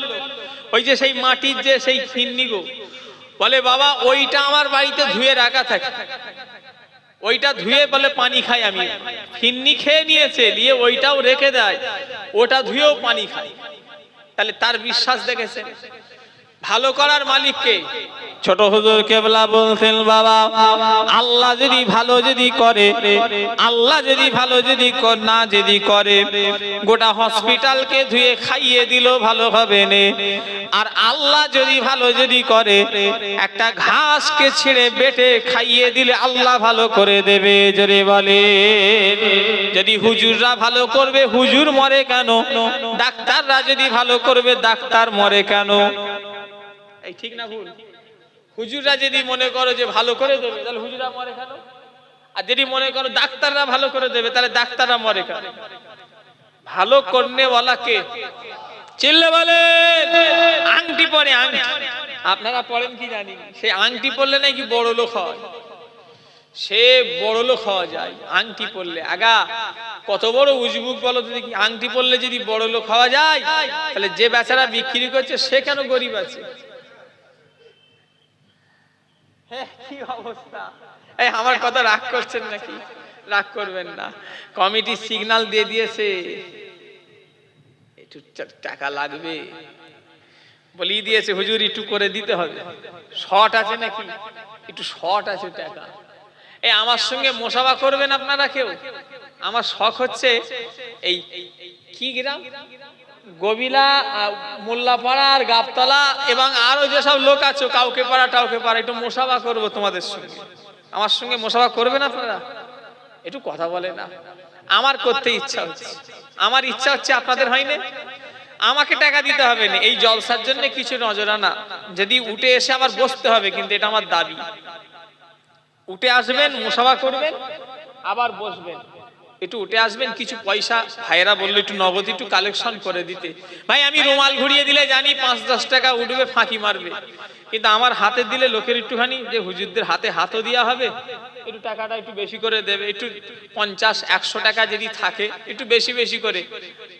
Speaker 1: ওই যে সেই মাটির যে সেই ফিন্নি গো, বলে বাবা ওইটা আমার বাড়িতে ধুয়ে রাখা থাকে, ওইটা ধুয়ে বলে পানি খাই আমি। ফিন্নি খেয়ে নিয়েছে, নিয়ে ওইটাও রেখে দেয়, ওটা ধুয়েও পানি খায়। তাহলে তার বিশ্বাস দেখেছেন? ভালো করার মালিককে। ছোট হুজুর কেবলা বলতেন, বাবা আল্লাহ যদি ভালো যদি করে, আল্লাহ যদি ভালো যদি না যদি করে, গোটা হসপিটালকে ধুয়ে খাইয়ে দিল ভালো হবে না। আর আল্লাহ যদি ভালো যদি করে, একটা ঘাসকে ছিঁড়ে বেটে খাইয়ে দিলে আল্লাহ ভালো করে দেবে। জোরে বলে, যদি হুজুররা ভালো করবে হুজুর মরে কেন? ডাক্তাররা যদি ভালো করবে ডাক্তার মরে কেন? এই ঠিক না ভুল? হুজুররা যদি মনে করো যে ভালো করে দেবে, তাহলে হুজুররা মরে কেন? আর যদি মনে করো ডাক্তাররা ভালো করে দেবে, তাহলে ডাক্তাররা মরে কেন? ভালো করনেওয়ালা কে? চিল্লে বলে। আংটি পরে, আংটি আপনারা পড়েন কি জানি, সেই আংটি পরলে নাকি বড় লোক হয়। সে বড় লোক হওয়া যায় আংটি পরলে। আগা কত বড় উজবুক বলো তো দেখি, আংটি পরলে যদি বড় লোক হওয়া যায়, তাহলে যে বেচারা বিক্রি করছে সে কেন গরিব আছে? কি অবস্থা! এই আমার কথা রাগ করছেন নাকি? রাগ করবেন না। কমিটি সিগন্যাল দিয়ে দিয়েছে, একটু টাকা লাগবে, বলিয়ে দিয়েছে হুজুর একটু করে দিতে হবে। শর্ট আছে নাকি? একটু শর্ট আছে টাকা। এই আমার সঙ্গে মোসাফা করবেন আপনারা কেউ? আমার শখ হচ্ছে এই কি গ্রাম, গবিলা, মোল্লাপাড়া আর গাবতলা এবং আরো যেসব লোক আছে কাউকে পাড়া টাউকে পাড়া, একটু মোসাফা করবো তোমাদের সঙ্গে। আমার সঙ্গে মোসাফা করবেন আপনারা? একটু কথা বলে না, আমার করতে ইচ্ছা হচ্ছে। আমার ইচ্ছা হচ্ছে, আপনাদের হয়নি? আমাকে টাকা দিতে হবে না, এই জলসার জন্য কিছু নজরানা, যদি উঠে এসে আবার বসতে হবে, কিন্তু এটা আমার দাবি। উঠে আসবেন, মুসাফা করবেন, আবার বসবেন, একটু উঠে আসবেন, কিছু পয়সা ভাইয়েরা বললো একটু নগদ একটু কালেকশন করে দিতে। ভাই আমি রুমাল ঘুরিয়ে দিলে জানি 5-10 টাকা উঠবে, ফাঁকি মারবে, কিন্তু আমার হাতে দিলে লোকের একটুখানি, যে হুজুরদের হাতে হাতও দেওয়া হবে, একটু টাকাটা একটু বেশি করে দেবে, একটু 50-100 টাকা যদি থাকে একটু বেশি বেশি করে,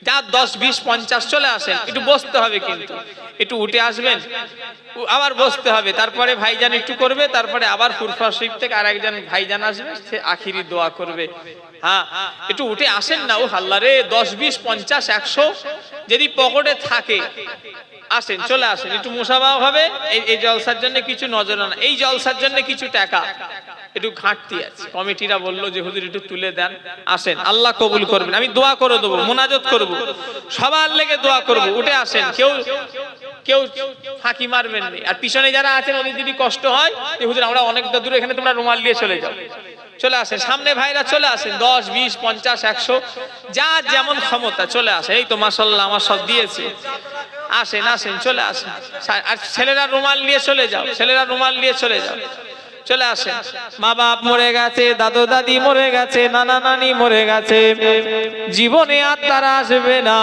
Speaker 1: যা 10-20-50 চলে আসেন, একটু বসতে হবে, কিন্তু একটু উঠে আসবেন, আবার বসতে হবে, তারপরে ভাইজান একটু করবে, তারপরে আবার ফুরফা শরীফ থেকে আরেকজন ভাইজান আসবে, সে আখিরি দোয়া করবে। হ্যাঁ, একটু উঠে আসেন না, ও আল্লাহ রে, 10-20-50-100 যদি পকেটে থাকে, আসেন, চলে আসেন, একটু মুসাফা হবে। এই জলসার জন্য কিছু নজরানা, এই জলসার জন্য কিছু টাকা একটু ঘাটতি আছে, কমিটিরা বললো যে হুজুর একটু তুলে দেন, আসেন, আল্লাহ কবুল করবেন, আমি দোয়া করে দেবো, মুনাজাত করব, সবার লেগে দোয়া করব, উঠে আসেন, কেউ কেউ ফাঁকি মারবেন না। আর পিছনে যারা আছেন ওদের যদি কষ্ট হয়, হুজুর আমরা অনেকটা দূরে, এখানে তোমরা রুমাল দিয়ে চলে যাও, চলে আসেন, সামনে ভাইরা চলে আসেন, 10-20-50-100 যা যেমন ক্ষমতা চলে আসে। এই তো মাশাআল্লাহ আমার সব দিয়েছে, আসেন আসেন, চলে আসেন। আর ছেলেরা রুমাল নিয়ে চলে যাও, ছেলেরা রুমাল নিয়ে চলে যাও, চলে আসেন। মা বাপ মরে গেছে, দাদু দাদি মরে গেছে, নানা নানি মরে গেছে, জীবনে আর তারা আসবে না,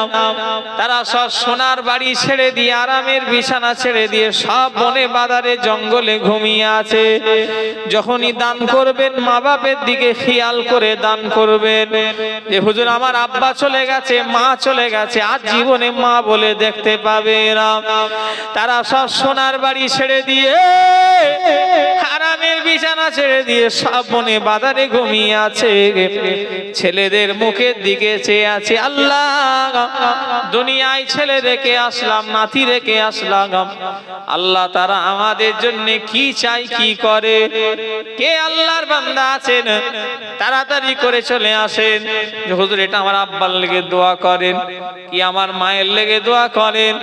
Speaker 1: তারা সব সোনার বাড়ি ছেড়ে দিয়ে, আরামের বিছানা ছেড়ে দিয়ে সব বনে বাদারে জঙ্গলে ঘুমিয়ে আছে। যখনই দান করবেন, মা বাপের দিকে খেয়াল করে দান করবেন, যে হুজুর আমার আব্বা চলে গেছে, মা চলে গেছে, আর জীবনে মা বলে দেখতে পাবে না। তারা সব সোনার বাড়ি ছেড়ে দিয়ে, আরামের বিছানা ছেড়ে দিয়ে সব বনে বাদারে ঘুমিয়ে আছে, ছেলেদের মুখের দিকে চেয়ে আছে। আল্লাহ, দুনিয়ায় ছেলে রেখে আসলাম, নাতি রেখে আসলাম, আল্লাহ তারা আমাদের জন্য কি চাই, কি করে, কে আল্লাহর বান্দা আছেন তাড়াতাড়ি করে চলে আসেন, হুজুর এটা আমার আব্বার লেগে দোয়া করেন, কি আমার মায়ের লেগে দোয়া করেন,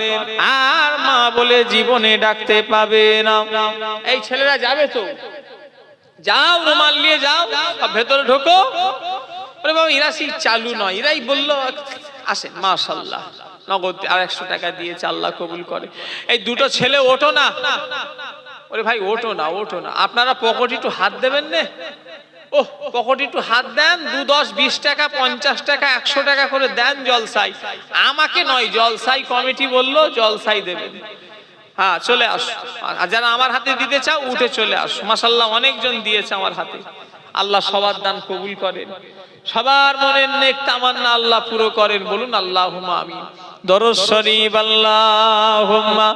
Speaker 1: আর মা বলে জীবনে ডাকতে পাবে না। এই ছেলেরা যাবে তো, যাও, রুমাল নিয়ে যাও, ভেতরে ঢোকো। আরে বাবা, এরা সেই চালু নয়, এরাই বললো আসেন, মাশাআল্লাহ, নগদ আর 100 টাকা দিয়েছে, আল্লাহ কবুল করে। এই দুটো ছেলে ওঠো না, ওরে ভাই ওঠো না, ওঠো না, আপনারা পকেটে একটু হাত দেবেন না, ও পকেটে একটু হাত দেন, 2-10-20 টাকা 50 টাকা 100 টাকা করে দেন জলসাই, আমাকে নয়, জলসাই কমিটি বললো জলসাই দেবেন। হ্যাঁ, চলে আসো, আর যারা আমার হাতে দিতে চাও উঠে চলে আসো। মাশাআল্লাহ অনেকজন দিয়েছে আমার হাতে, আল্লাহ সবার দান কবুল করেন, সবার মনের নেক তামান্না আল্লাহ পুরো করেন, বলুন আল্লাহুম্মা আমিন। দরুদ শরীফ আল্লাহুম্মা।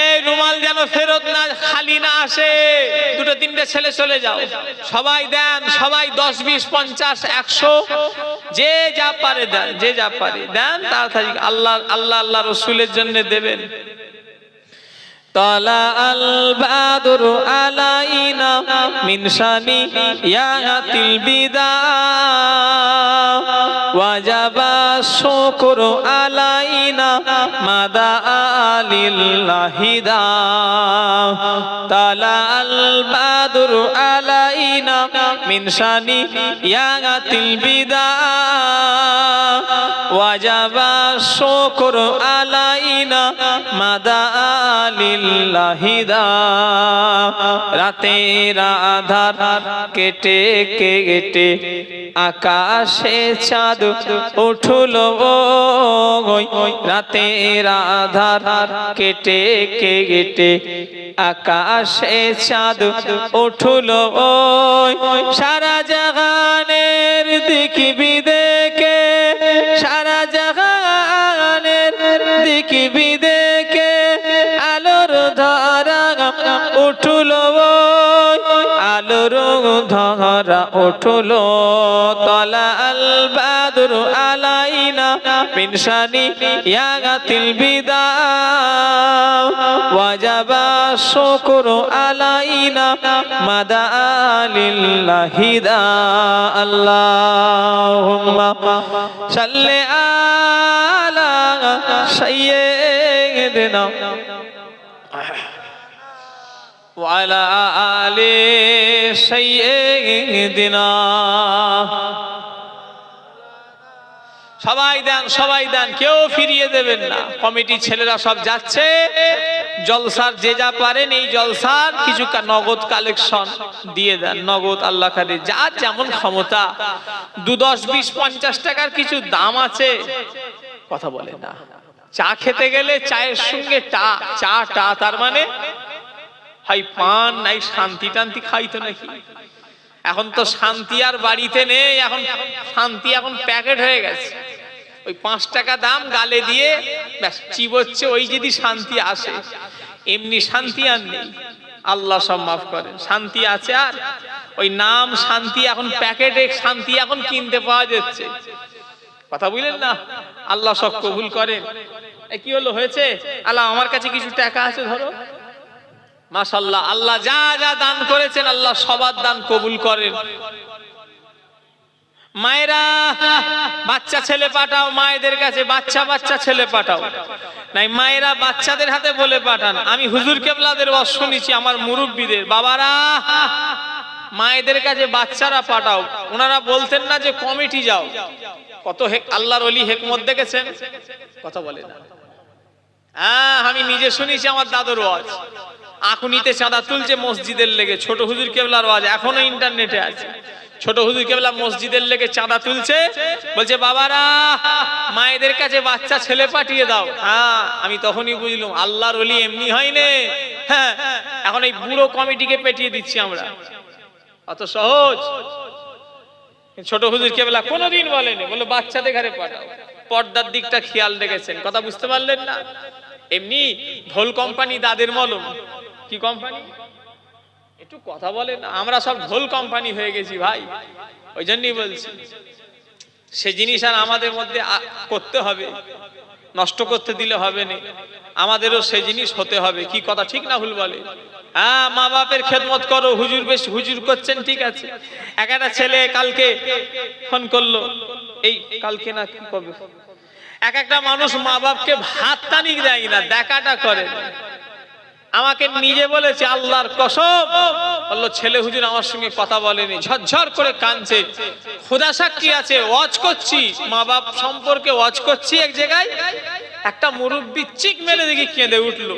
Speaker 1: এই রুমাল যেন ফেরত না, খালি না আসে, 2-3টে ছেলে চলে যাও, সবাই দেন, সবাই 10-20-50-100 যে যা পারে দেন, যে যা পারে দেন, তাড়াতাড়ি আল্লাহ আল্লাহ আল্লাহ রসুলের জন্য দেবেন। তালা আল বাদরু আলাইনা মিন শানিয়াতিল বিদা ওয়াজাবা শুকরু আলাইনা মাদা লিল্লাহিদা। তালা আল বাদরু আলাইনা মিন শানিয়াতিল বিদা ওয়াজাবা শুকরু আলাইনা মাদা লিল্লাহিদা। রাতের আধার কেটে কেটে আকাশে চাঁদ উঠলো, রাতের আধার কেটে কেটে আকাশে চাঁদ উঠলো, সারা জাহানের দিকবি দেখে, সারা জাহানের দিকবি দেখে আলোর ধারা উঠলো, আলোর ধারা উঠলো। তলা আল বাদরু আলাইনা মিন শানিয়াতিল বিদা ওয়াজাবা শুকরু আলাইনা মাদা লিল্লাহিদা। আল্লাহুম্মা সাল্লি আলা সাইয়্যিদিনা ওয়ালা আলি সাইয়্যিদিনা। সবাই দেন, কেউ ফিরিয়ে দেবেন না। কমিটির ছেলেরা সব যাচ্ছে, জলসার যে যা পারেন এই জলসার কিছু নগদ কালেকশন দিয়ে দেন, নগদ আল্লাহ কাদের যার যেমন ক্ষমতা। 2, 10, 20, 50 টাকার কিছু দাম আছে, কথা বলে না। চা খেতে গেলে চায়ের সঙ্গে চা তার মানে হয় পান নাই শান্তি টান্তি খাইতো নাকি। এখন তো শান্তি আর বাড়িতে নেই, এখন শান্তি এখন প্যাকেট হয়ে গেছে। ওই 5 টাকা দাম গালে দিয়ে ব্যাস চিবোচ্ছে, ওই যদি শান্তি আসে। এমনি শান্তি আর নেই, আল্লাহ সব মাফ করেন। শান্তি আছে আর ওই নাম শান্তি, এখন প্যাকেটে শান্তি এখন কিনতে পাওয়া যাচ্ছে, কথা বুঝলেন না। আল্লাহ সব কবুল করেন। কি হলো হয়েছে, আল্লাহ আমার কাছে কিছু টাকা আছে, ধরো। মাশাআল্লাহ, আল্লাহ যা যা দান করেছেন আল্লাহ সবার দান কবুল করেন। মায়েরা বাচ্চা ছেলে পাঠাও, মায়েদের কাছে বাচ্চা ছেলে পাঠাও। নাই মায়েরা বাচ্চাদের হাতে বলে পাঠান। আমি হুজুর কেবলাদের ওয়াজ শুনেছি, আমার মুরব্বীদের, বাবারা মায়েদের কাছে বাচ্চারা পাঠাও। ওনারা বলতেন না যে কমিটি যাও। কত আল্লাহর ওলি হিকমত দেখেছেন, কথা বলে না। আমি নিজে শুনেছি, আমার দাদুর ওয়াজ। আকুনিতে চাঁদা তুলছে মসজিদের লেগে, ছোট হুজুর কেবলার ওয়াজ এখনো ইন্টারনেটে আছে। ছোট হুজুর কেবলা মসজিদের লেগে চাঁদা তুলছে, বলছে বাবারা মায়েদের কাছে বাচ্চা ছেলে পাঠিয়ে দাও। আমি তখনই বুঝলাম আল্লাহর ওলি এমনি হয়নি। হ্যাঁ, এখন এই বুড়ো কমিটিকে পেটিয়ে দিচ্ছি আমরা, অত সহজ। ছোট হুজুর কেবলা কোনোদিন বলেনি, বললো বাচ্চাদের ঘরে পাঠাও। পর্দার দিকটা খেয়াল রেখেছেন, কথা বুঝতে পারলেন না। এমনি ঢোল কোম্পানি দাদের মলম, কি কোম্পানি একটু কথা বলে না। আমরা সব ঢোল কোম্পানি হয়ে গেছি ভাই, ওই জন্যই বলছি সে জিনিস আর আমাদের মধ্যে করতে হবে, নষ্ট করতে দিলে হবে না। আমাদেরও সে জিনিস হতে হবে, কি কথা ঠিক না ভুল বলে। মা বাপের খেদমত করো। হুজুর বেশ হুজুর করছেন, ঠিক আছে। একটা ছেলে কালকে ফোন করলো, এই কালকে না কবে, একটা মানুষ মা বাপকে ভাত তানিক দেয় না, দেখাটা করে। আমাকে নিজে বলেছে আল্লাহর কসম, বললো ছেলে হুজুর আমার সঙ্গে কথা বলেনি, ঝরঝর করে কাঁদছে। খোদা সাক্ষী আছে, ওয়াজ করছি মা বাপ সম্পর্কে ওয়াজ করছি, এক জায়গায় একটা মুরব্বি চিক মেরে দেখি কেঁদে উঠলো।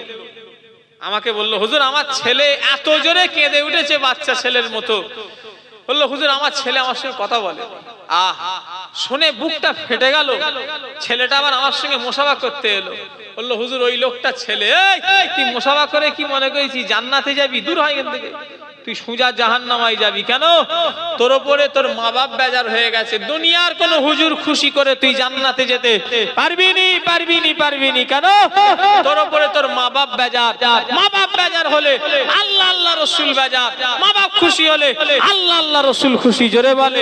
Speaker 1: আমাকে বললো হুজুর আমার ছেলে এত জোরে কেঁদে উঠেছে, বাচ্চা ছেলের মতো। বললো হুজুর আমার ছেলে আমার সঙ্গে কথা বলে। শুনে বুকটা ফেটে গেল। ছেলেটা আবার আমার সঙ্গে মুসাফা করতে এলো। বললো হুজুর ওই লোকটা ছেলে, তুই মুসাফা করে কি মনে করেছিস জান্নাতে যাবি? দূর হয় এখান থেকে, তুই সোজা জাহান্নামায় যাবি। কেন? তোর উপরে তোর মা বাপ বেজার হয়ে গেছে। দুনিয়ার কোন হুজুর খুশি করে তুই জান্নাতে যেতে পারবি নি। কেন? তোর উপরে তোর মা বাপ বেজার। মা বাপ বেজার হলে আল্লাহ আল্লাহ রসুল বেজার। মা বাপ খুশি হলে আল্লাহ আল্লাহ রসুল খুশি। জোরে বলে,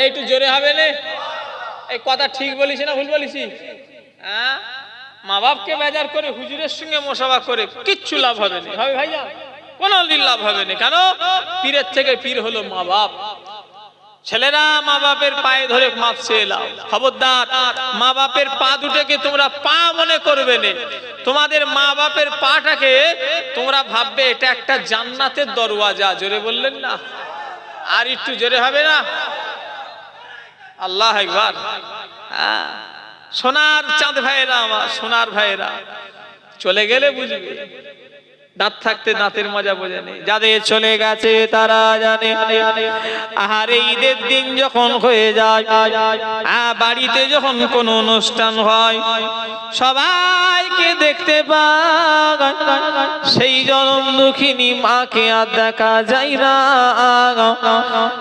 Speaker 1: একটু জোরে হবে না? এই কথা ঠিক বলিস না ভুল বলিস? মা বাপকে বেজার করে হুজুরের সঙ্গে মোসাফা করে কিচ্ছু লাভ হবে না, হবে ভাইয়া? কোন লাভ হবে না। কেন? পীরের থেকে পীর হলো মা বাপ। ছেলেরা মা বাপের পায়ে ধরে মাপ চেয়ে নাও। খবরদার, মা বাপের পা দুটোকে তোমরা পা মনে করবে না। তোমাদের মা বাপের পাটাকে তোমরা ভাববে এটা একটা জান্নাতের দরওয়াজা। জোরে বললেন না? আর একটু জোরে হবে না? আল্লাহ আকবার। সোনার চাঁদ ভাইয়েরা, আমার সোনার ভাইয়েরা, চলে গেলে বুঝবে, দাঁত থাকতে দাঁতের মজা বোঝে নেই। যাদের চলে গেছে তারা জানে। আহারে ঈদের দিন যখন হয়ে যায়, বাড়িতে যখন কোন অনুষ্ঠান হয়, সবাইকে দেখতে পায়, সেই জনম দুঃখিনী মাকে আর দেখা যায় না,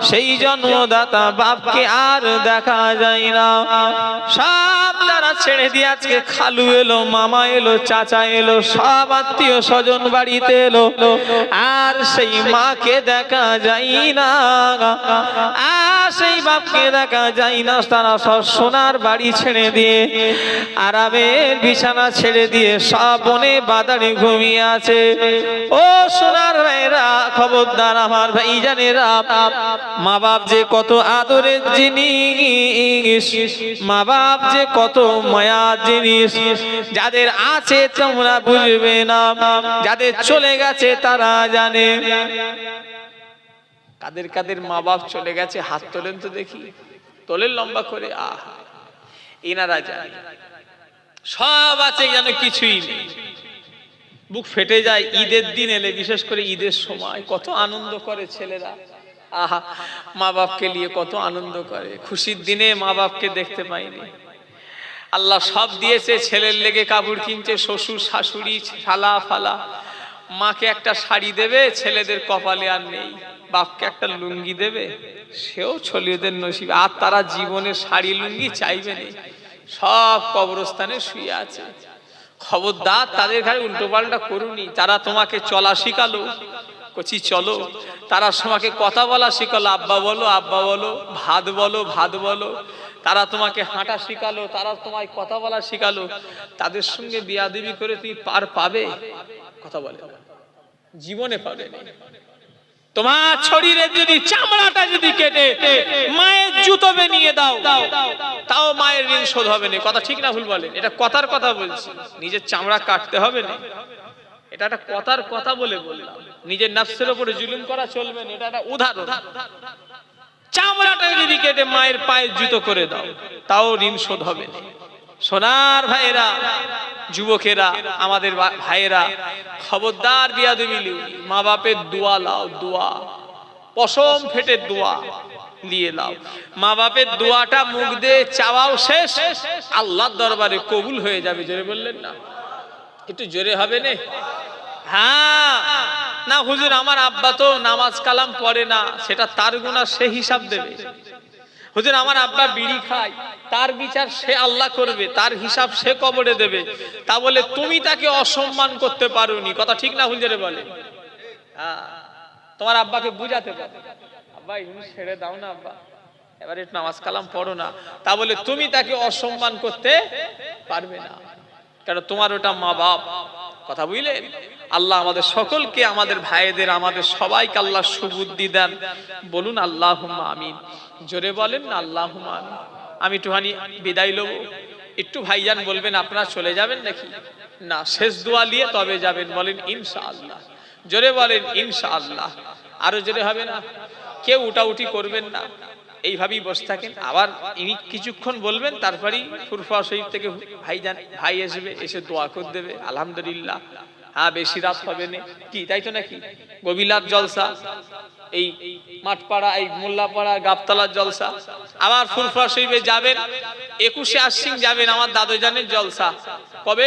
Speaker 1: সেই জন্মদাতা বাপকে আর দেখা যায় না। সব তারা ছেড়ে দিয়ে আজকে খালু এলো, মামা এলো, চাচা এলো, সব আত্মীয় স্বজন বাড়িতে এলো, আর সেই মাকে দেখা যায় না, আর সেই বাপকে দেখা যায় না। তারা সব সোনার বাড়ি ছেড়ে দিয়ে, আরামের বিছানা ছেড়ে দিয়ে সব বনে বাদারে ঘুমিয়ে আছে। ও সোনার ভাইরা, খবরদার আমার ভাইজানেরা, মা বাপ যে কত আদরের জিনিস, মা বাপ যে কত মায়ার জিনিস। যাদের আছে তোমরা বুঝবে না, যাদের চলে গেছে তারা জানে। কাদের কাদের মা বাপ চলে গেছে হাত তোলেন তো দেখি, তোলেন লম্বা করে। এনারা জানে, সব আছে যেন কিছুই নেই। বুক ফেটে যায় ঈদের দিন এলে, বিশেষ করে ঈদের সময় কত আনন্দ করে ছেলেরা। আহা, মা বাপকে নিয়ে কত আনন্দ করে। খুশির দিনে মা বাপকে দেখতে পাইনি। আল্লাহ সব দিয়েছে, ছেলের লেগে কাপড় কিনছে, শ্বশুর শাশুড়ি শালা ফালা। মাকে একটা শাড়ি দেবে, ছেলেদের কপালে আর নেই। বাপকে একটা লুঙ্গি দেবে, সেও ছেলেদের নসিবে। আর তারা জীবনে শাড়ি লুঙ্গি চাইবে না, সব কবরস্থানে শুয়ে আছে। খবরদার তাদের ঘরে উল্টো পাল্টা করুনি। তারা তোমাকে চলা শিখালো, কচি চলো। তারা তোমাকে কথা বলা শিখালো, আব্বা বলো আব্বা বলো, ভাত বলো ভাত বলো। তারা তোমাকে হাঁটা শিখালো, তারা তোমায় কথা বলা শিখালো। তাদের সঙ্গে বিয়াদবি করে তুমি পার পাবে? কথা বলে জীবনে পাবে না। তোমার শরীরের যদি চামড়াটা যদি কেটে মায়ের জুতো বানিয়ে দাও, তাও মায়ের ঋণ শোধ হবে না। কথা ঠিক না ভুল বলেন? এটা কথার কথা বলছি, নিজের চামড়া কাটতে হবে না। এটা একটা কথার কথা বলে বললাম। নিজের নফসের উপরে জুলুম করা চলবে না, এটা একটা উদাহরণ। চামড়াটা যদি কেটে মায়ের পায়ের জুতো করে দাও, তাও ঋণ শোধ হবে না। সোনার ভাইয়েরা, যুবকেরা, আমাদের ভাইয়েরা, খবরদার বিয়াদবি লিউনি। মা বাপের দোয়া লাও, দোয়া পশম ফেটে দোয়া নিয়ে লাও। মা বাপের দোয়াটা মুখ দিয়ে চাওয়াও শেষ, আল্লাহর দরবারে কবুল হয়ে যাবে। জোরে বললেন না? একটু জোরে হবে না? হ্যাঁ। না হুজুর, আমার আব্বা তো নামাজ কালাম পড়ে না, সেটা তার গুনাহ, সে হিসাব দেবে। হুজুর, আমার আব্বা বিড়ি খায়, তার বিচার সে আল্লাহ করবে, তার হিসাব সে কবরে দেবে। তা বলে তুমি তাকে অসম্মান করতে পারোনি। কথা ঠিক না হুজুরে বলে? হ্যাঁ, তোমার আব্বাকে বুঝাতে পারো, আব্বা এগুলো ছেড়ে দাও না, আব্বা এবারে একটু নামাজ কালাম পড়ো না। তা বলে তুমি তাকে অসম্মান করতে পারবে না, কারণ তোমার ওটা মা বাপ। কথা বুঝলেন? আল্লাহ আমাদের সকলকে, আমাদের ভাইদের, আমাদের সবাইকে আল্লাহ সুবুদ্ধি দেন। বলুন আল্লাহুম্মা আমিন। জোরে বলেন না আল্লাহুম্মা আমিন। আমি একটুখানি বিদায় লব, একটু ভাইজান বলবেন আপনারা চলে যাবেন নাকি? না, শেষ দোয়া নিয়ে তবে যাবেন। বলেন ইনশাআল্লাহ। জোরে বলেন ইনশাআল্লাহ। আরো জোরে হবে না? কেউ উঠাউঠি করবেন না, এইভাবেই বসে থাকেন। আবার ইনি কিছুক্ষণ বলবেন, তারপরেই ফুরফা শরীফ থেকে ভাইজান ভাই আসবে, এসে দোয়া করে দেবে। আলহামদুলিল্লাহ। হ্যাঁ, বেশি রাত হবে না কি, তাই তো নাকি? গভীরাত জলসা, এই মাঠপাড়া, এই মোল্লাপাড়া, গাবতলার জলসা। আবার ফুরফা শরীফে যাবেন, 21শে আশ্বিন যাবেন, আমার দাদু জানের জলসা। কবে?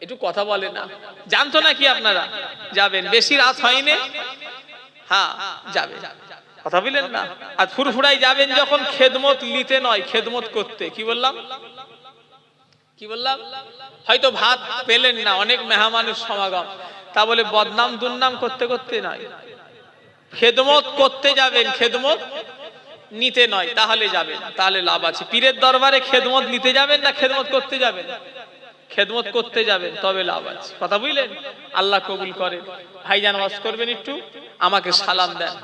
Speaker 1: একটু কথা বলে না, জানতো নাকি আপনারা? যাবেন, বেশি রাত হয়নি। হ্যাঁ যাবে, কথা বললেন না? আর ফুরফুরাই যাবেন যখন, খেদমত নিতে নয়, খেদমত করতে। কি বললাম? কি বললাম? হয়তো ভাত পেলেন না, অনেক মেহমানের সমাগম, তা বলে বদনাম দুর্নাম করতে করতে নয়, খেদমত করতে যাবেন, খেদমত নিতে নয়। তাহলে যাবেন, তাহলে লাভ আছে। পীরের দরবারে খেদমত নিতে যাবেন না খেদমত করতে যাবেন? খেদমত করতে যাবেন, তবে লাভ আছে। কথা বুঝলেন? আল্লাহ কবুল করেন। ভাইজান ওয়াজ করবেন, একটু আমাকে সালাম দেন।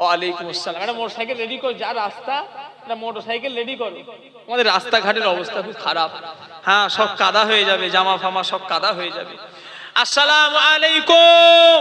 Speaker 1: ওয়ালাইকুম আসসালাম। একটা মোটরসাইকেল রেডি করো, যা রাস্তা, একটা মোটরসাইকেল রেডি করো। আমাদের রাস্তাঘাটের অবস্থা খুব খারাপ। হ্যাঁ, সব কাদা হয়ে যাবে, জামা ফামা সব কাদা হয়ে যাবে। আসসালামু আলাইকুম।